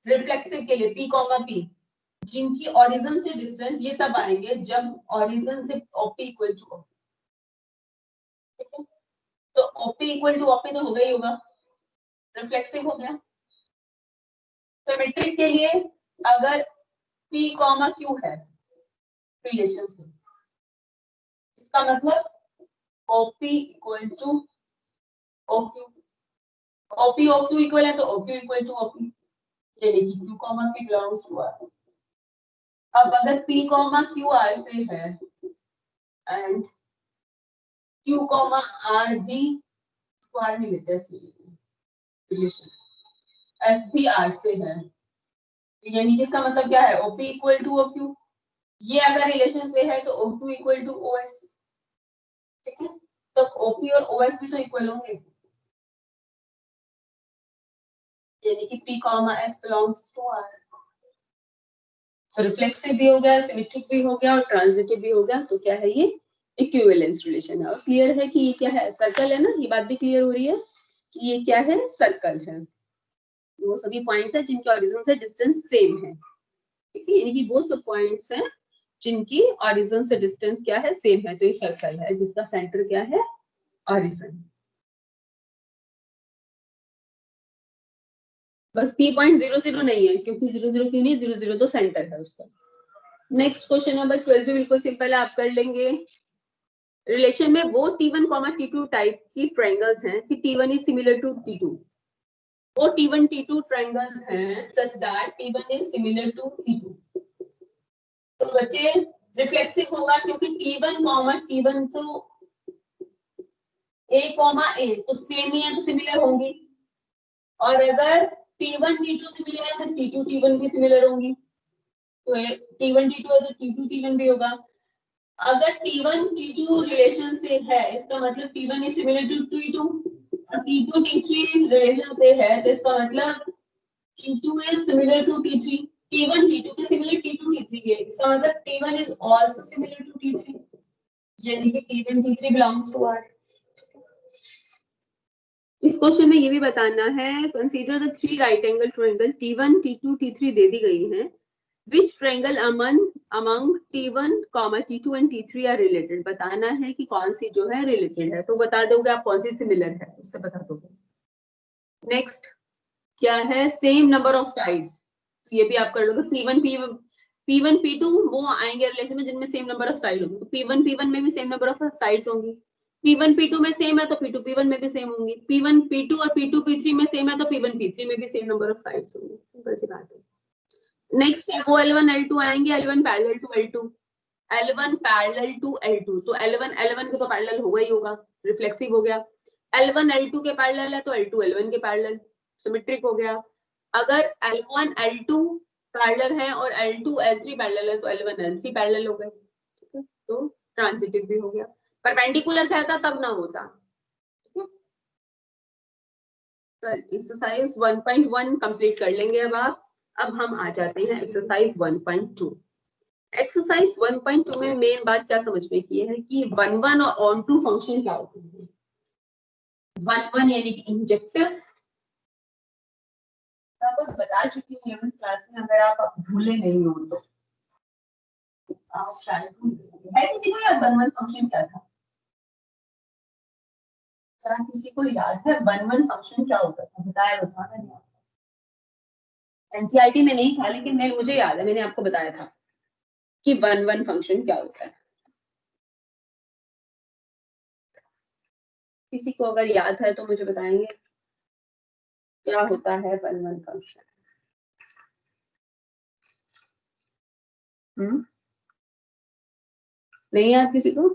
रिफ्लेक्सिव के लिए p, p, जिनकी ओरिजिन से डिस्टेंस, ये तब आएंगे जब ओरिजिन से OP इक्वल टू OP, ठीक है। तो OP इक्वल टू OP तो होगा ही होगा, रिफ्लेक्सिव हो गया। सिमेट्रिक के लिए अगर p, q है रिलेशन से, इसका मतलब OP equal to OQ, OQ इक्वल है तो OQ इक्वल टू OP, यानी कि Q, P belongs to R। अब अगर P, Q R से है एंड Q, R भी स्क्वायर नहीं लेते रिलेशन, S भी R से है, यानी कि इसका मतलब क्या है, OP इक्वल टू OQ, ये अगर रिलेशन से है तो OQ इक्वल टू OS, ठीक है। तो OP और OS भी तो इक्वल होंगे, यानी कि P, S belongs to R। तो रिफ्लेक्सिव भी हो गया, सिमेट्रिक भी हो गया और ट्रांजिटिव भी हो गया, तो क्या है ये इक्विवेलेंस रिलेशन है। और क्लियर है कि ये क्या है, सर्कल है ना, ये बात भी क्लियर हो रही है कि ये क्या है, सर्कल है। वो सभी पॉइंट्स हैं जिनके ओरिजिन से डिस्टेंस सेम है, ठीक है, यानी कि वो सब पॉइंट्स हैं जिनकी ओरिजिन से डिस्टेंस क्या है, सेम है, तो ये सर्कल है जिसका सेंटर क्या है, ओरिजिन। बस P.00 नहीं है, क्योंकि 00 क्यों नहीं, 00 तो सेंटर है उसका। नेक्स्ट क्वेश्चन नंबर 12 भी बिल्कुल सिंपल है, आप कर लेंगे। रिलेशन में वो T1, T2 टाइप की ट्रायंगल्स हैं कि T1 is similar to T2, वो T1, T2 ट्रायंगल्स हैं such that T1 is similar to T2। तो बच्चे रिफ्लेक्सिव होगा क्योंकि T1, T1 तो A, A तो सेम ही है तो सिमिलर होंगी, और अगर T1, T2 सिमिलर है तो T2, T1 भी सिमिलर होंगी, तो T1 T2 है तो T2 T1 भी होगा। अगर T1 T2 रिलेशन से है इसका मतलब T1 is similar to T2 और T2 T3 रिलेशन से है तो इसका मतलब T2 is similar to T3, T1 T2 के similar T2 T3 के, इसका मतलब T1 is also similar to T3, यानी कि T1 T3 belongs to R। इस क्वेश्चन में ये भी बताना है, consider the three right angle triangle T1 T2 T3 दे दी गई है, which triangle among T1, T2 and T3 are related, बताना है कि कौन सी जो है रिलेटेड है, तो बता दोगे आप कौन सी सिमिलर है, उससे बता दोगे। नेक्स्ट क्या है, सेम नंबर ऑफ साइड्स, तो ये भी आप कर लोगे। P1 P2 वो आएंगे रिलेशन में जिनमें सेम नंबर ऑफ साइड होंगे, तो P1 P1 में भी सेम नंबर ऑफ साइड्स होंगी। P1 P2 में सेम है तो P2 P1 में भी सेम होंगी। P1 P2 और P2 P3 में सेम है तो P1 P3 में भी सेम नंबर ऑफ साइड्स होंगी, सिंपल सी बात है। नेक्स्ट है वो L1 L2 आएंगे, L1 parallel to L2, L1 parallel to L2, तो L1 L1 के तो पैरेलल होगा ही होगा, रिफ्लेक्सिव हो गया। L1 L2 के पैरेलल है तो L2 L1 के पैरेलल, सिमेट्रिक हो गया। अगर L1 L2 पैरेलल है और L2 L3 पैरेलल है तो L1 L3 पैरेलल हो गए, ठीक है, तो ट्रांजिटिव भी हो गया। परपेंडिकुलर कहता तब ना होता, ठीक है। एक्सरसाइज 1.1 कंप्लीट कर लेंगे अब हम आ जाते हैं एक्सरसाइज 1.2। एक्सरसाइज 1.2 में मेन बात क्या समझ में की है कि 1 और ऑन टू फंक्शन क्या होते हैं। 1 यानी कि इंजेक्टिव, सब बता चुकी हूँ 11th क्लास में, अगर आप भूले नहीं हो तो आप शायद भूल गए। है किसी को याद 1 फंक्शन क्या था? क्या किसी को याद है 1 फंक्शन क्या होता था? बताया तो था मैंने आपको, एनसीईआरटी में नहीं था लेकिन मुझे याद है मैंने आपको बताया था कि 1 फंक्शन क्या होता है। किसी को अगर याद है तो मुझे बताएंगे क्या होता है 1 फंक्शन। नहीं याद किसी को?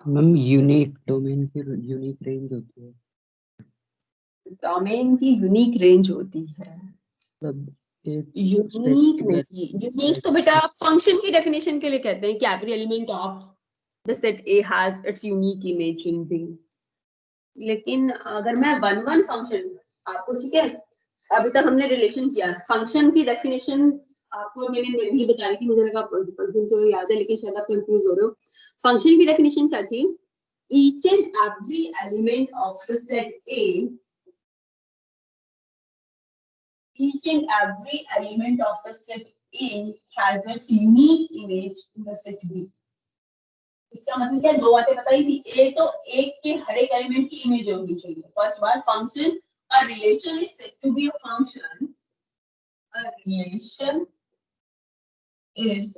मैम यूनिक डोमेन की यूनिक रेंज होती है, डोमेन की यूनिक रेंज होती है, मतलब यूनिक नहीं, यूनिक तो बेटा फंक्शन की डेफिनेशन के लिए कहते हैं कि every element of the set A has its unique image in B. लेकिन अगर मैं 1 फंक्शन आपको, ठीक है, अभी तक हमने रिलेशन किया, फंक्शन की डेफिनेशन आपको मैंने नहीं बता रही थी, मुझे लगा पर्सन को याद है लेकिन शायद आप कंफ्यूज हो रहे हो। फंक्शन की डेफिनेशन क्या थी? Each and every element of the set A, each and every element of the set A has its unique image in the set B। इसका मतलब क्या, दो बातें बताई थी, ए तो एक के हर एक एलिमेंट की इमेज होनी चाहिए। फर्स्ट बात, function, a relation is said to be a function, a relation is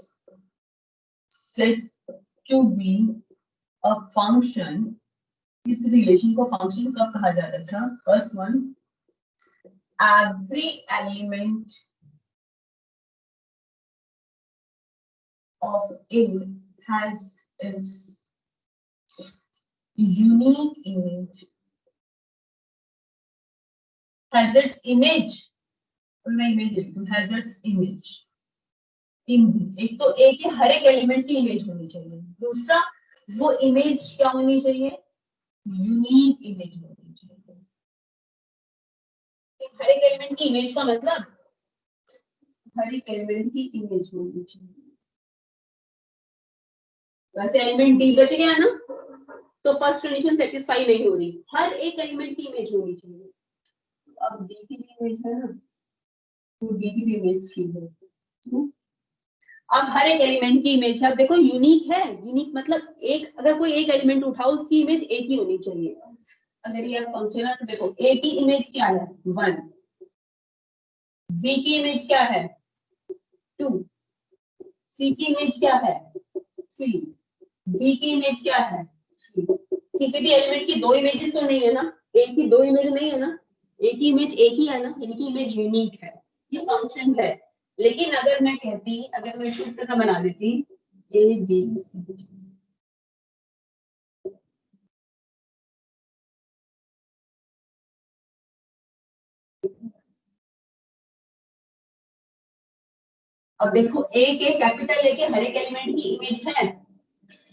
said to be a function। इस रिलेशन को फंक्शन कब कहा जाता था? First one, every element of A has its unique image, has its image, और मैं image लिखती हूँ, has its image in B। एक तो A के हर एक एलिमेंट की इमेज होनी चाहिए, दूसरा वो इमेज क्या होनी चाहिए? यूनिक इमेज होनी चाहिए। हर एक एलिमेंट की इमेज का मतलब हर एक एलिमेंट की इमेज होनी चाहिए। वैसे एलिमेंट डी बच गया ना, तो फर्स्ट कंडीशन सेटिस्फाई नहीं हो रही, हर एक एलिमेंट की इमेज होनी चाहिए। अब डी की भी इमेज है ना, तो डी की भी इमेज 3 है। अब हर एक एलिमेंट की इमेज है, अब देखो यूनिक है, यूनिक मतलब एक, अगर कोई एक एलिमेंट उठाओ उसकी इमेज एक ही होनी चाहिए। अगर ये फंक्शन है तो देखो ए की इमेज क्या है? 1, बी की इमेज क्या है? 2, सी की इमेज क्या है? 3, डी की इमेज क्या है? 3। किसी भी एलिमेंट की दो इमेजेस तो नहीं है ना, एक की दो इमेज नहीं है ना, एक ही इमेज एक ही है ना, इनकी इमेज यूनिक है, ये फंक्शन है। लेकिन अगर मैं कहती, अगर मैं इस तरह बना देती ए बी सी, अब देखो ए के कैपिटल ए के हर एक एलिमेंट की इमेज है,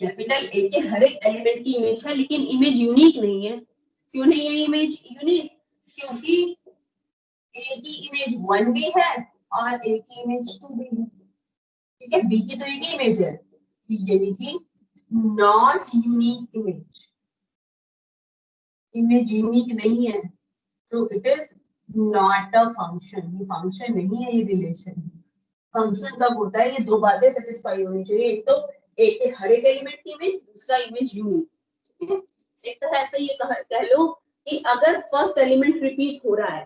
कैपिटल ए के हर एक एलिमेंट की इमेज है, लेकिन इमेज यूनिक नहीं है। क्यों नहीं है इमेज यूनिक? क्योंकि ए की इमेज 1 भी है और ए की इमेज 2 भी है। ठीक है, बी की तो एक ही इमेज है, यानी कि not unique image, image unique नहीं है, तो it is not a function. ये फंक्शन नहीं है, ये रिलेशन है। फंक्शन कब होता है? ये दो बातें सेटिस्फाई होनी चाहिए, एक तो ए के हर एक एलिमेंट की इमेज, दूसरा इमेज यूनिक। ठीक है, एक तरह ऐसा ये कह लो कि अगर फर्स्ट एलिमेंट रिपीट हो रहा है,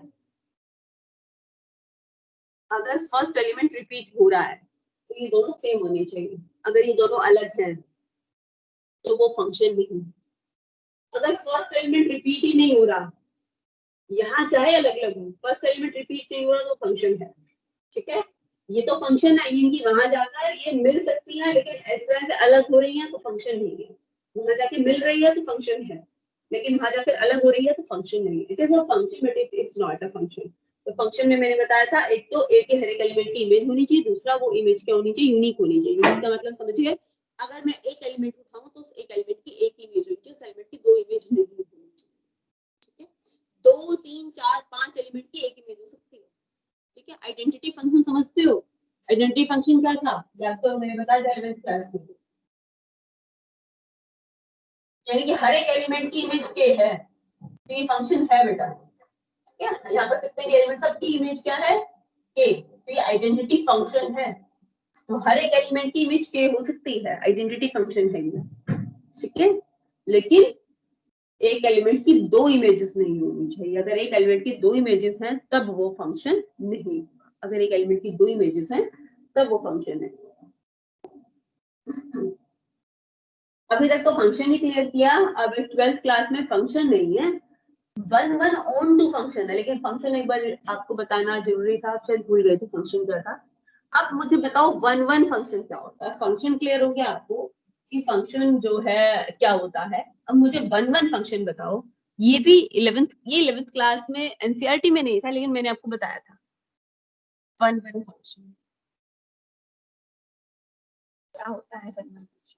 अगर फर्स्ट एलिमेंट रिपीट हो रहा है तो ये दोनों सेम होने चाहिए। अगर ये दोनों अलग हैं तो वो फंक्शन नहीं। अगर फर्स्ट एलिमेंट रिपीट ही नहीं हो रहा, यहाँ चाहे अलग अलग हो, फर्स्ट एलिमेंट रिपीट नहीं हो रहा तो फंक्शन है। ठीक है, ये तो फंक्शन है, इनकी वहां जाकर ये मिल सकती है, लेकिन इस तरह से अलग हो रही है तो फंक्शन नहीं है। वहां जाके मिल रही है तो फंक्शन है, लेकिन वहां जाकर अलग हो रही है तो फंक्शन नहीं है। It is a function but it is not a function. तो फंक्शन में मैंने बताया था, एक तो ए के हर एक एलिमेंट की इमेज होनी चाहिए, दूसरा वो इमेज क्या होनी चाहिए? यूनिक होनी चाहिए। यूनिक का मतलब समझिए, अगर मैं एक एलिमेंट उठाऊं तो उस एक एलिमेंट की एक इमेज होनी चाहिए, उस एलिमेंट की दो इमेज नहीं होनी चाहिए। ठीक है, 2 3 4 5 एलिमेंट की एक इमेज हो सकती है। ठीक है, आइडेंटिटी फंक्शन समझते हो? आइडेंटिटी फंक्शन क्या था? या तो मैंने बताया 11th क्लास में, यानी कि हर एक एलिमेंट की इमेज के है, तो ये फंक्शन है बेटा। ठीक है, यहाँ पर कितने भी एलिमेंट, सबकी इमेज क्या है? के, तो ये आइडेंटिटी फंक्शन है। तो हर एक एलिमेंट की इमेज के हो सकती है, आइडेंटिटी फंक्शन है ये। ठीक है, लेकिन एक एलिमेंट की दो इमेजेस नहीं होनी चाहिए। अगर एक एलिमेंट की दो इमेजेस हैं तब वो फंक्शन नहीं होगा। अगर एक एलिमेंट की दो इमेजेस हैं तब वो फंक्शन नहीं होगा। अभी तक तो फंक्शन ही क्लियर किया, अब 12th क्लास में फंक्शन नहीं है, one one onto function है। लेकिन फंक्शन एक बार आपको बताना जरूरी था, आप शायद भूल गए थे फंक्शन क्या था। अब मुझे बताओ वन वन फंक्शन क्या होता है? फंक्शन क्लियर हो गया आपको कि फंक्शन जो है क्या होता है। अब मुझे वन वन फंक्शन बताओ। ये भी 11th क्लास में एनसीईआरटी में नहीं था, लेकिन मैंने आपको बताया था वन वन फंक्शन क्या होता है। वन वन फंक्शन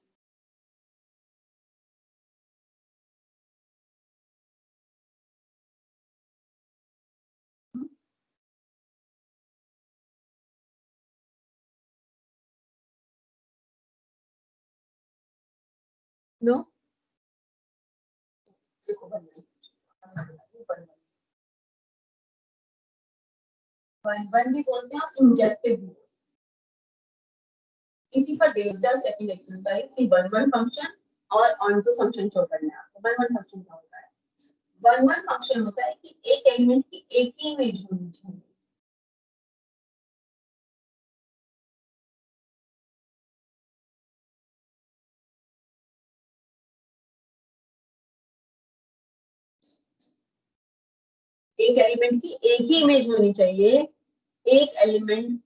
नो, देखो वन वन भी बोलते हैं और इंजेक्टिव भी। इसी पर बेस्ड है सेकंड एक्सरसाइज की वन वन फंक्शन और ऑन टू फंक्शन शो करना है आपको। वन वन फंक्शन क्या होता है? वन वन फंक्शन होता है कि एक एलिमेंट की एक ही इमेज होनी चाहिए। एक एलिमेंट की एक ही इमेज होनी चाहिए, एक एलिमेंट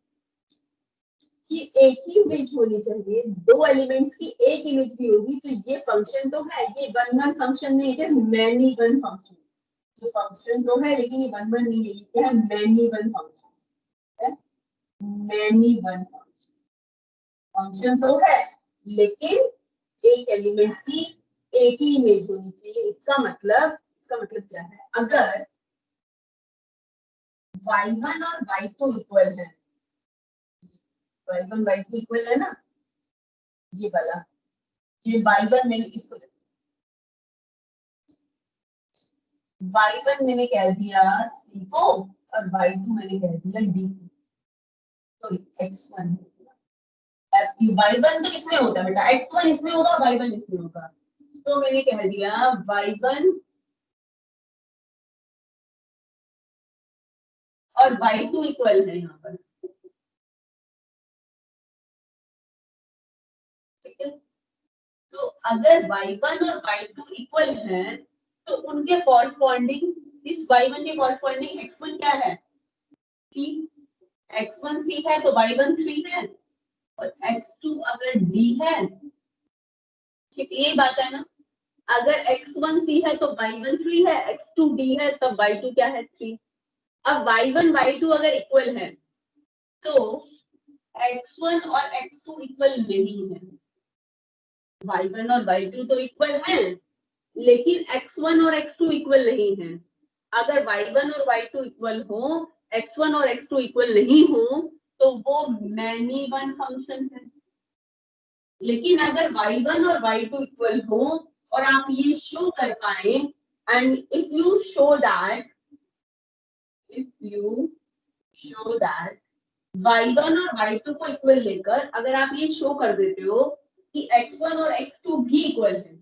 की एक ही इमेज होनी चाहिए। दो एलिमेंट्स की एक इमेज भी होगी तो ये फंक्शन तो है, ये वन वन फंक्शन नहीं, it is many one function. ये फंक्शन तो है लेकिन ये वन वन नहीं है, ये क्या है? मैनी वन फंक्शन है, मैनी वन फंक्शन। फंक्शन तो है लेकिन एक एलिमेंट की एक ही इमेज होनी चाहिए। इसका मतलब क्या है? अगर y1 और y2 इक्वल है, y1 y2 इक्वल है ना, ये वाला, ये y1 मैंने इसको y1 मैंने कह दिया c को और y2 मैंने कह दिया d को, सॉरी x1। y1 तो इसमें होता है बेटा, x1 इसमें होगा, y1 इसमें होगा, तो मैंने कह दिया y1 और y2 इक्वल है यहाँ पर। ठीक है, तो अगर y1 और y2 इक्वल हैं तो उनके कॉरस्पॉन्डिंग, इस y1 के कॉरस्पॉन्डिंग x1 क्या है? c। x1 c है तो y1 3 है, और x2 अगर d है, ठीक है ये बात है ना। अगर x1 c है तो y1 3 है, x2 d है तब y2 क्या है? 3। अब y1 y2 अगर इक्वल है तो x1 और x2 इक्वल नहीं है, y1 और y2 तो इक्वल है, लेकिन x1 और x2 इक्वल नहीं है। अगर y1 और y2 इक्वल हो, x1 और x2 इक्वल नहीं हो, तो वो मैनी वन फंक्शन है। लेकिन अगर y1 और y2 इक्वल हो और आप ये शो कर पाए, and if you show that y1 और y2 को इक्वल लेकर अगर आप ये शो कर देते हो कि x1 और x2 भी इक्वल है,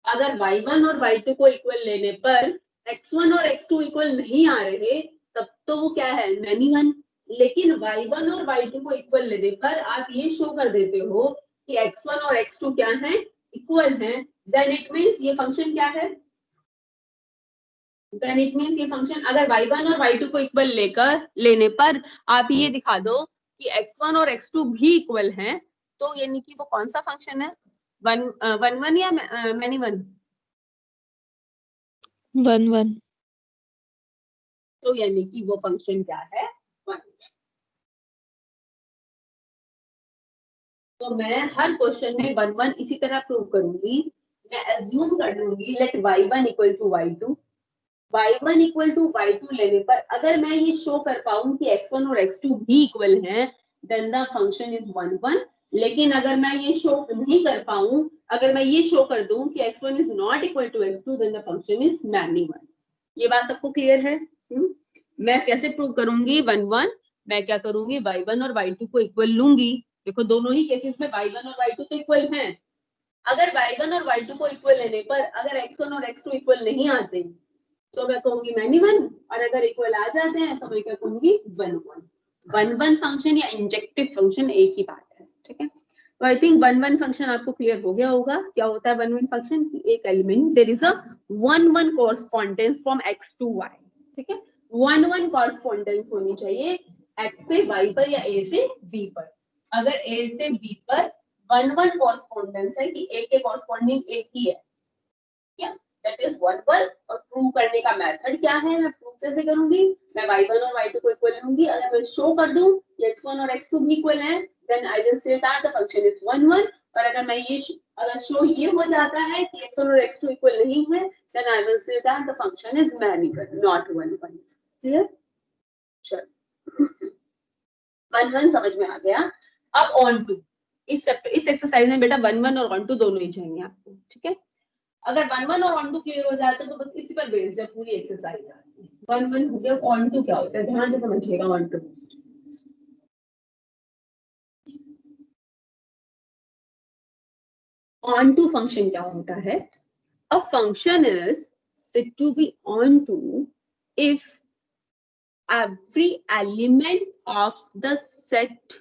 अगर y1 और y2 को इक्वल लेने पर x1 और x2 इक्वल नहीं आ रहे, तब तो वो क्या है, मैनी वन। लेकिन y1 और y2 को इक्वल लेने पर आप ये शो कर देते हो कि x1 और x2 क्या है, इक्वल है, देन इट मींस ये फंक्शन क्या है, देन इट मींस ये फंक्शन अगर y1 और y2 को इक्वल लेने पर आप ये दिखा दो कि x1 और x2 भी इक्वल हैं, तो यानी कि वो कौन सा फंक्शन है, वन या मैनी वन? 1 1 तो यानी कि वो फंक्शन क्या है, वन। तो मैं हर क्वेश्चन में 1 1 इसी तरह प्रूव करूंगी। मैं अज्यूम कर लूंगी let y1 equal to y2, y1 equal to y2 लेने पर अगर मैं ये शो कर पाऊं कि x1 और x2 भी इक्वल हैं, देन द फंक्शन इज 1 1। लेकिन अगर मैं ये शो नहीं कर पाऊं, अगर मैं ये शो कर दूं कि x1 is not equal to x2, then the function is many one. ये बात सबको क्लियर है? मैं कैसे प्रूव करूंगी 1 1? मैं क्या करूंगी, y1 और y2 को इक्वल लूंगी। देखो दोनों ही केसेस में y1 और y2 तो इक्वल हैं। अगर y1 और y2 को इक्वल लेने पर अगर x1 और x2 इक्वल नहीं आते, तो मैं कहूंगी मैनी वन, और अगर इक्वल आ जाते हैं तो मैं क्या कहूंगी, 1 1। 1 1 फंक्शन या इंजेक्टिव फंक्शन एक ही बात है, ठीक है। तो आई थिंक 1 1 फंक्शन आपको क्लियर हो गया होगा। क्या होता है 1 1 फंक्शन की एक element there is a 1 1 correspondence from x to y, ठीक है। 1 1 कॉरेस्पॉन्डेंस होनी चाहिए x से y पर या a से b पर। अगर a से b पर 1 1 कॉरेस्पॉन्डेंस है कि a के कॉरेस्पॉन्डिंग एक ही है, क्या दैट इज 1 1। और प्रूव करने का मेथड क्या है, मैं प्रूव कैसे करूंगी, मैं y1 और y2 को इक्वल लूंगी। अगर मैं शो कर दूं कि x1 और x2 भी इक्वल हैं, then I will say that the function is 1 1। और अगर मैं ये अगर शो ये हो जाता है कि x1 और x2 इक्वल नहीं है, then I will say that the function is many one, not 1 1। Clear? चलो 1 1 समझ में आ गया। अब ऑन टू इस एक्सरसाइज में बेटा 1 1 और ऑन टू दोनों ही चाहिए आपको, ठीक है। अगर 1 1 और ऑन टू क्लियर हो जाता है तो बस इसी पर बेस्ड है पूरी एक्सरसाइज। 1 1 हो गया, ऑन टू क्या होता है ध्यान से समझिएगा। ऑन टू फंक्शन क्या होता है, अ function is said to be onto if every element of the set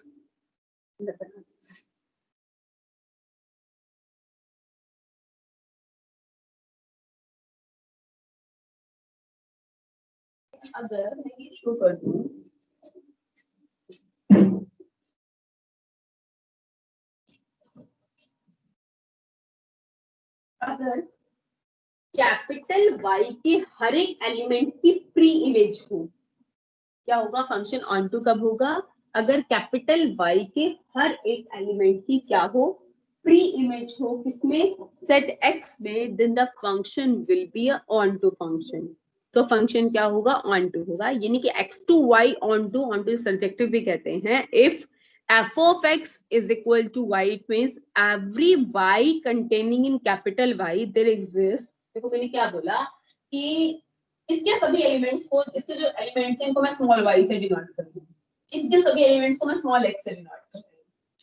अगर मैं ये शो कर दूं अगर कैपिटल Y के हर एक एलिमेंट की प्री इमेज हो, क्या होगा, फंक्शन ऑन टू कब होगा, अगर कैपिटल Y के हर एक एलिमेंट की क्या हो, प्री इमेज हो, किसमें, सेट X में, then the function will be a onto function. तो फंक्शन क्या होगा, ऑन टू होगा, यानी कि x to y onto subjective भी कहते हैं। If f of x is equal to y, it means every y containing in capital Y there exists। देखो मैंने क्या बोला कि इसके सभी एलिमेंट्स को, इसके जो एलिमेंट्स हैं इनको मैं स्मॉल y से डिनोट कर दूं, इसके सभी एलिमेंट्स को मैं स्मॉल x से डिनोट कर दूं,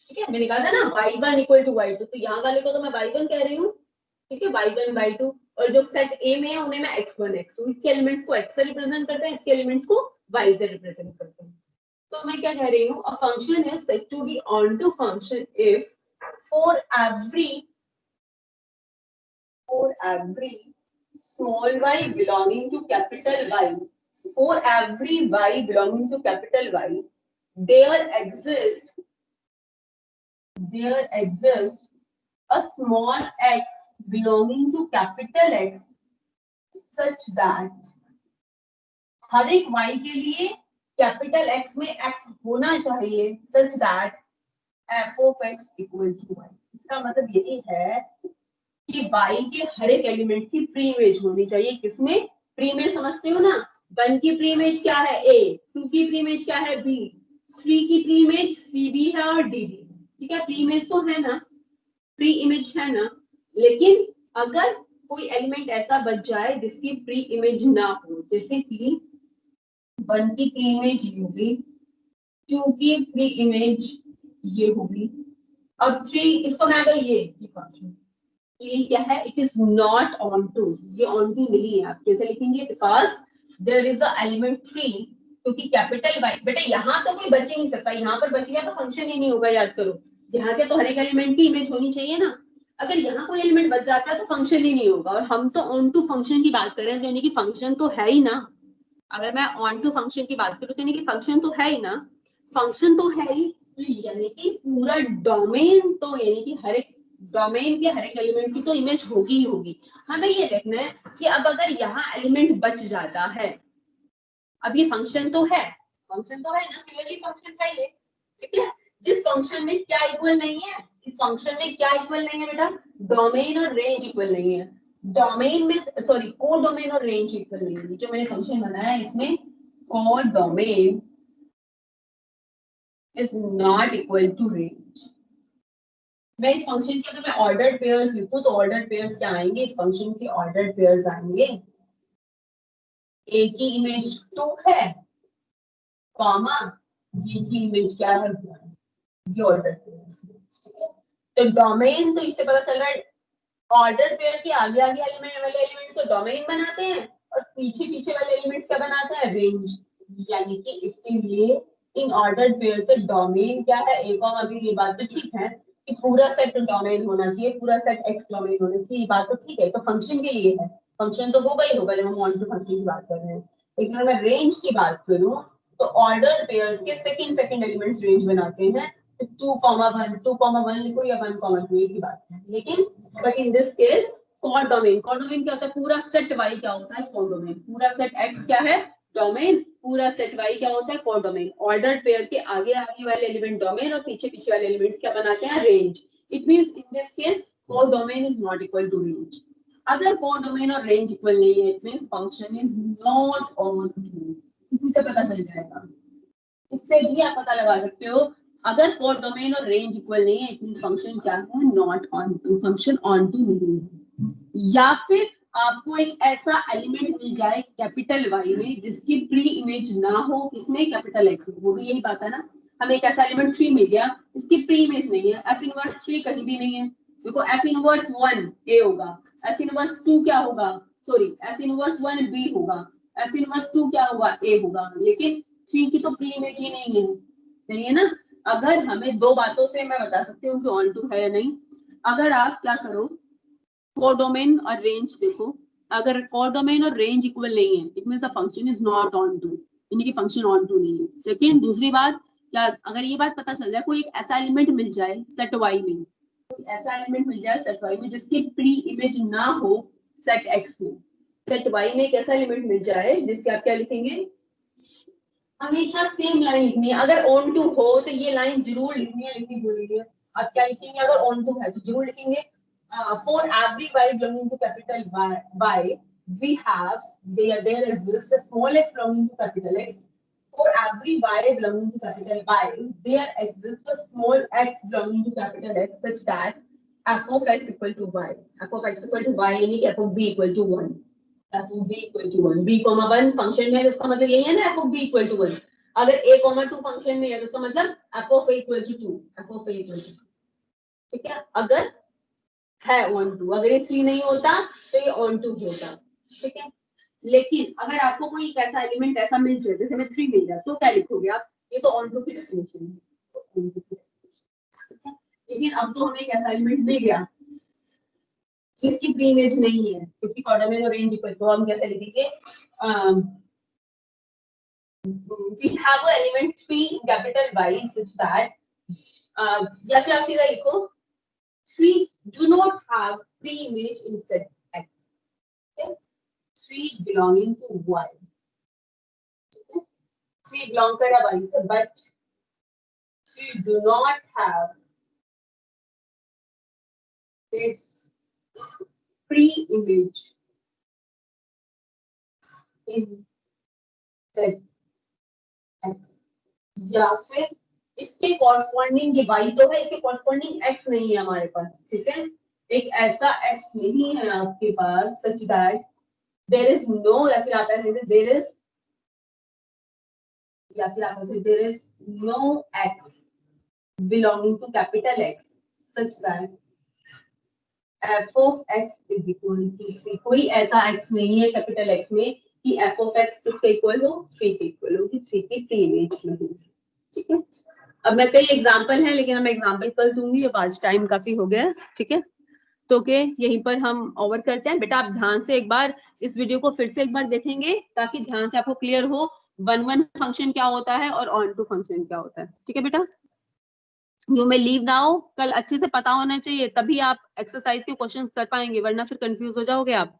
ठीक है। मैंने कहा था ना y1 इक्वल टू y2, तो यहाँ वाले को तो मैं y1 कह रही हूँ, ठीक है, y1 y2। और जो सेट A में है उन्हें मैं x1 x2, इसके एलिमेंट्स को x से रिप्रेजेंट करते हैं, इसके एलिमेंट्स को y से रिप्रेजेंट करते हैं। तो मैं क्या कह रही हूँ, a function is said to be onto function if for every small y belonging to capital Y, for every y belonging to capital Y, there exists a small x belonging to capital X such that हर एक y के लिए capital x में x होना चाहिए such that f of x equal to y. इसका मतलब यही है कि y के हर एक एलिमेंट की प्री इमेज होनी चाहिए। किसमें प्री इमेज समझते हो ना? 1 की प्री इमेज क्या है a, 2 की प्री इमेज क्या है b, 3 की प्री इमेज cb है और dd। ठीक है, प्री इमेज तो है ना, प्री इमेज है ना। लेकिन अगर कोई एलिमेंट ऐसा बच जाए जिसकी प्री इमेज ना हो, जैसे कि 1 की प्री इमेज ये होगी, 2 की प्री इमेज ये होगी, अब 3 इसको मैं अगर ये फंक्शन, ये क्या है, it is not onto, ये ऑन टू नहीं है। आप कैसे लिखेंगे? Because there is a element 3, क्योंकि कैपिटल वाई, बेटा यहाँ तो कोई बच ही नहीं सकता, यहाँ पर बच गया तो फंक्शन ही नहीं होगा। याद करो, यहाँ के तो हर एक एलिमेंट की इमेज होनी चाहिए ना। अगर यहाँ कोई एलिमेंट बच जाता है तो फंक्शन ही नहीं होगा। और हम तो ऑन टू फंक्शन की बात कर रहे हैं, यानी कि फंक्शन तो है ही ना। अगर मैं ऑन टू फंक्शन की बात करूँ तो यानी कि फंक्शन तो है ही ना, फंक्शन तो है ही, तो यानी कि पूरा डोमेन, तो यानी कि हर एक डोमेन के हर एक एलिमेंट की तो इमेज होगी ही होगी। हमें ये देखना है कि अब अगर यहाँ एलिमेंट बच जाता है, अब ये फंक्शन तो है, फंक्शन तो है ना, क्लियरली फंक्शन है ये। ठीक है, जिस फंक्शन में क्या इक्वल नहीं है, इस फंक्शन में क्या इक्वल नहीं है बेटा? डोमेन और रेंज इक्वल नहीं है। डोमेन में, सॉरी, को डोमेन और रेंज इक्वल नहीं है। जो मैंने फंक्शन बनाया है इसमें को domain is not equal to range. मैं इस फंक्शन के, अगर मैं ऑर्डर्ड पेयर्स लिखूं तो ऑर्डर्ड पेयर्स क्या आएंगे? इस फंक्शन के ऑर्डर्ड पेयर्स आएंगे, ए की इमेज 2 है, कॉमा बी की इमेज क्या है, 1। ये ऑर्डर्ड पेयर्स। ठीक है, तो डोमेन, तो इससे पता चल रहा है ऑर्डर पेयर के आगे आगे एलिमेंट वाले एलिमेंट्स को डोमेन बनाते हैं और पीछे पीछे वाले एलिमेंट्स क्या बनाते हैं? रेंज। यानी कि इसके लिए इन ऑर्डर पेयर से डोमेन क्या है? एक और अभी ये बात तो ठीक है कि पूरा सेट डोमेन होना चाहिए, पूरा सेट एक्स डोमेन होना चाहिए, ये बात तो ठीक है। तो फंक्शन के लिए है, फंक्शन तो होगा ही होगा जब हम ऑन टू फंक्शन की बात कर रहे हैं। लेकिन अगर मैं रेंज की बात करूं तो ऑर्डर पेयर्स के सेकंड सेकंड एलिमेंट्स रेंज बनाते हैं। 2,1 2,1 लिखो या 1,2 की बात है। लेकिन but in this case codomain, codomain क्या होता है? पूरा सेट वाई क्या होता है? Codomain. पूरा सेट एक्स क्या है? डोमेन। पूरा सेट वाई क्या होता है? Cord domain. ऑर्डर पेयर के आगे आगे वाले एलिमेंट डोमेन और पीछे पीछे वाले एलिमेंट्स क्या बनाते हैं? Range. It means in this case codomain is not equal to range. अगर कॉर्ड डोमेन और रेंज इक्वल नहीं है, it means function is not onto. इसी से पता चल जाएगा, इससे भी आप पता लगा सकते हो। अगर कोड डोमेन और रेंज इक्वल नहीं है, इट मींस फंक्शन क्या है? Not onto, function onto नहीं है। या फिर आपको एक ऐसा एलिमेंट मिल जाए कैपिटल वाई में जिसकी प्री इमेज ना हो, इसमें कैपिटल एक्स में, वो भी यही बात है ना। हमें एक ऐसा एलिमेंट 3 मिल गया, इसकी प्री इमेज नहीं है, एफ इनवर्स 3 कहीं भी नहीं है। देखो एफ इनवर्स 1 ए होगा, एफ इनवर्स 2 क्या होगा? सॉरी, एफ इनवर्स 1 बी होगा, एफ इनवर्स 2 क्या होगा? ए होगा। लेकिन 3 की तो प्री इमेज ही नहीं है, नहीं है ना। अगर हमें दो बातों से मैं बता सकती हूँ कि ऑन टू है या नहीं। अगर आप क्या करो, कोडोमेन और रेंज देखो, अगर कोडोमेन और रेंज इक्वल नहीं है, it means the function is not onto, यानी कि फंक्शन ऑन टू नहीं है। सेकंड, दूसरी बात क्या, अगर ये बात पता चल जाए कोई एक ऐसा एलिमेंट मिल जाए सेट वाई में, कोई ऐसा एलिमेंट मिल जाए सेट वाई में जिसकी प्री इमेज ना हो सेट एक्स में, सेट वाई में एक ऐसा एलिमेंट मिल जाए जिसके आप क्या लिखेंगे? हमेशा सेम लाइन लिखनी है। अगर ऑन टू हो तो ये लाइन जरूर लिखनी है, लिखनी जरूरी है। आप क्या लिखेंगे? अगर ऑन टू है तो जरूर लिखेंगे for every y belonging to capital Y we have there exists a small x belonging to capital X. For every y belonging to capital Y there exists a small x belonging to capital X such that f of x equal to y, f of x equal to y यानी कि f of b equal to 1, f of b equal to 1, b, 1 function में है, इसका मतलब यही है ना, f of b equal to 1। अगर a, 2 फंक्शन में है तो इसका मतलब f of a equal to 2, f of a equal to 2। ठीक है, अगर है ऑन टू, अगर ये 3 नहीं होता तो ये ऑन टू होता। ठीक है, लेकिन अगर आपको कोई ऐसा एलिमेंट ऐसा मिल जाए, जैसे में 3 मिल जाए, तो क्या लिखोगे आप? ये तो ऑन टू की डेफिनेशन है, तो on to की definition, ठीक है। लेकिन अब तो हमें एक ऐसा एलिमेंट मिल गया जिसकी प्री इमेज नहीं है, क्योंकि कोडोमेन और रेंज इक्वल, तो हम कैसे लिखेंगे? we have an element 3 in capital Y such that या फिर आप सीधा लिखो 3 do not have pre-image in set X. Okay? 3 belonging to Y. Okay? 3 belong कर रहा y से, but 3 do not have its pre-image in Z X, या फिर इसके कॉरस्पॉन्डिंग ये y तो है, इसके कॉरस्पॉन्डिंग x नहीं है हमारे पास, ठीक है, एक ऐसा x नहीं है आपके पास such that there is no, या फिर आप ऐसे देयर इज, या फिर आप ऐसे there is no x belonging to capital X such that f of x is equal to 3, कोई ऐसा x नहीं है कैपिटल X में कि f of x किसके इक्वल हो, 3 के इक्वल हो, कि 3 की प्री इमेज में हो, ठीक है। अब मैं कई एग्जांपल है, लेकिन मैं एग्जांपल कल दूंगी, अब आज टाइम काफी हो गया है, ठीक है। तो के यहीं पर हम ओवर करते हैं। बेटा आप ध्यान से एक बार इस वीडियो को फिर से एक बार देखेंगे ताकि ध्यान से आपको क्लियर हो 1-1 फंक्शन क्या होता है और ऑन टू फंक्शन क्या होता है, ठीक है बेटा। यू मे लीव नाउ, कल अच्छे से पता होना चाहिए, तभी आप एक्सरसाइज के क्वेश्चंस कर पाएंगे, वरना फिर कंफ्यूज हो जाओगे आप।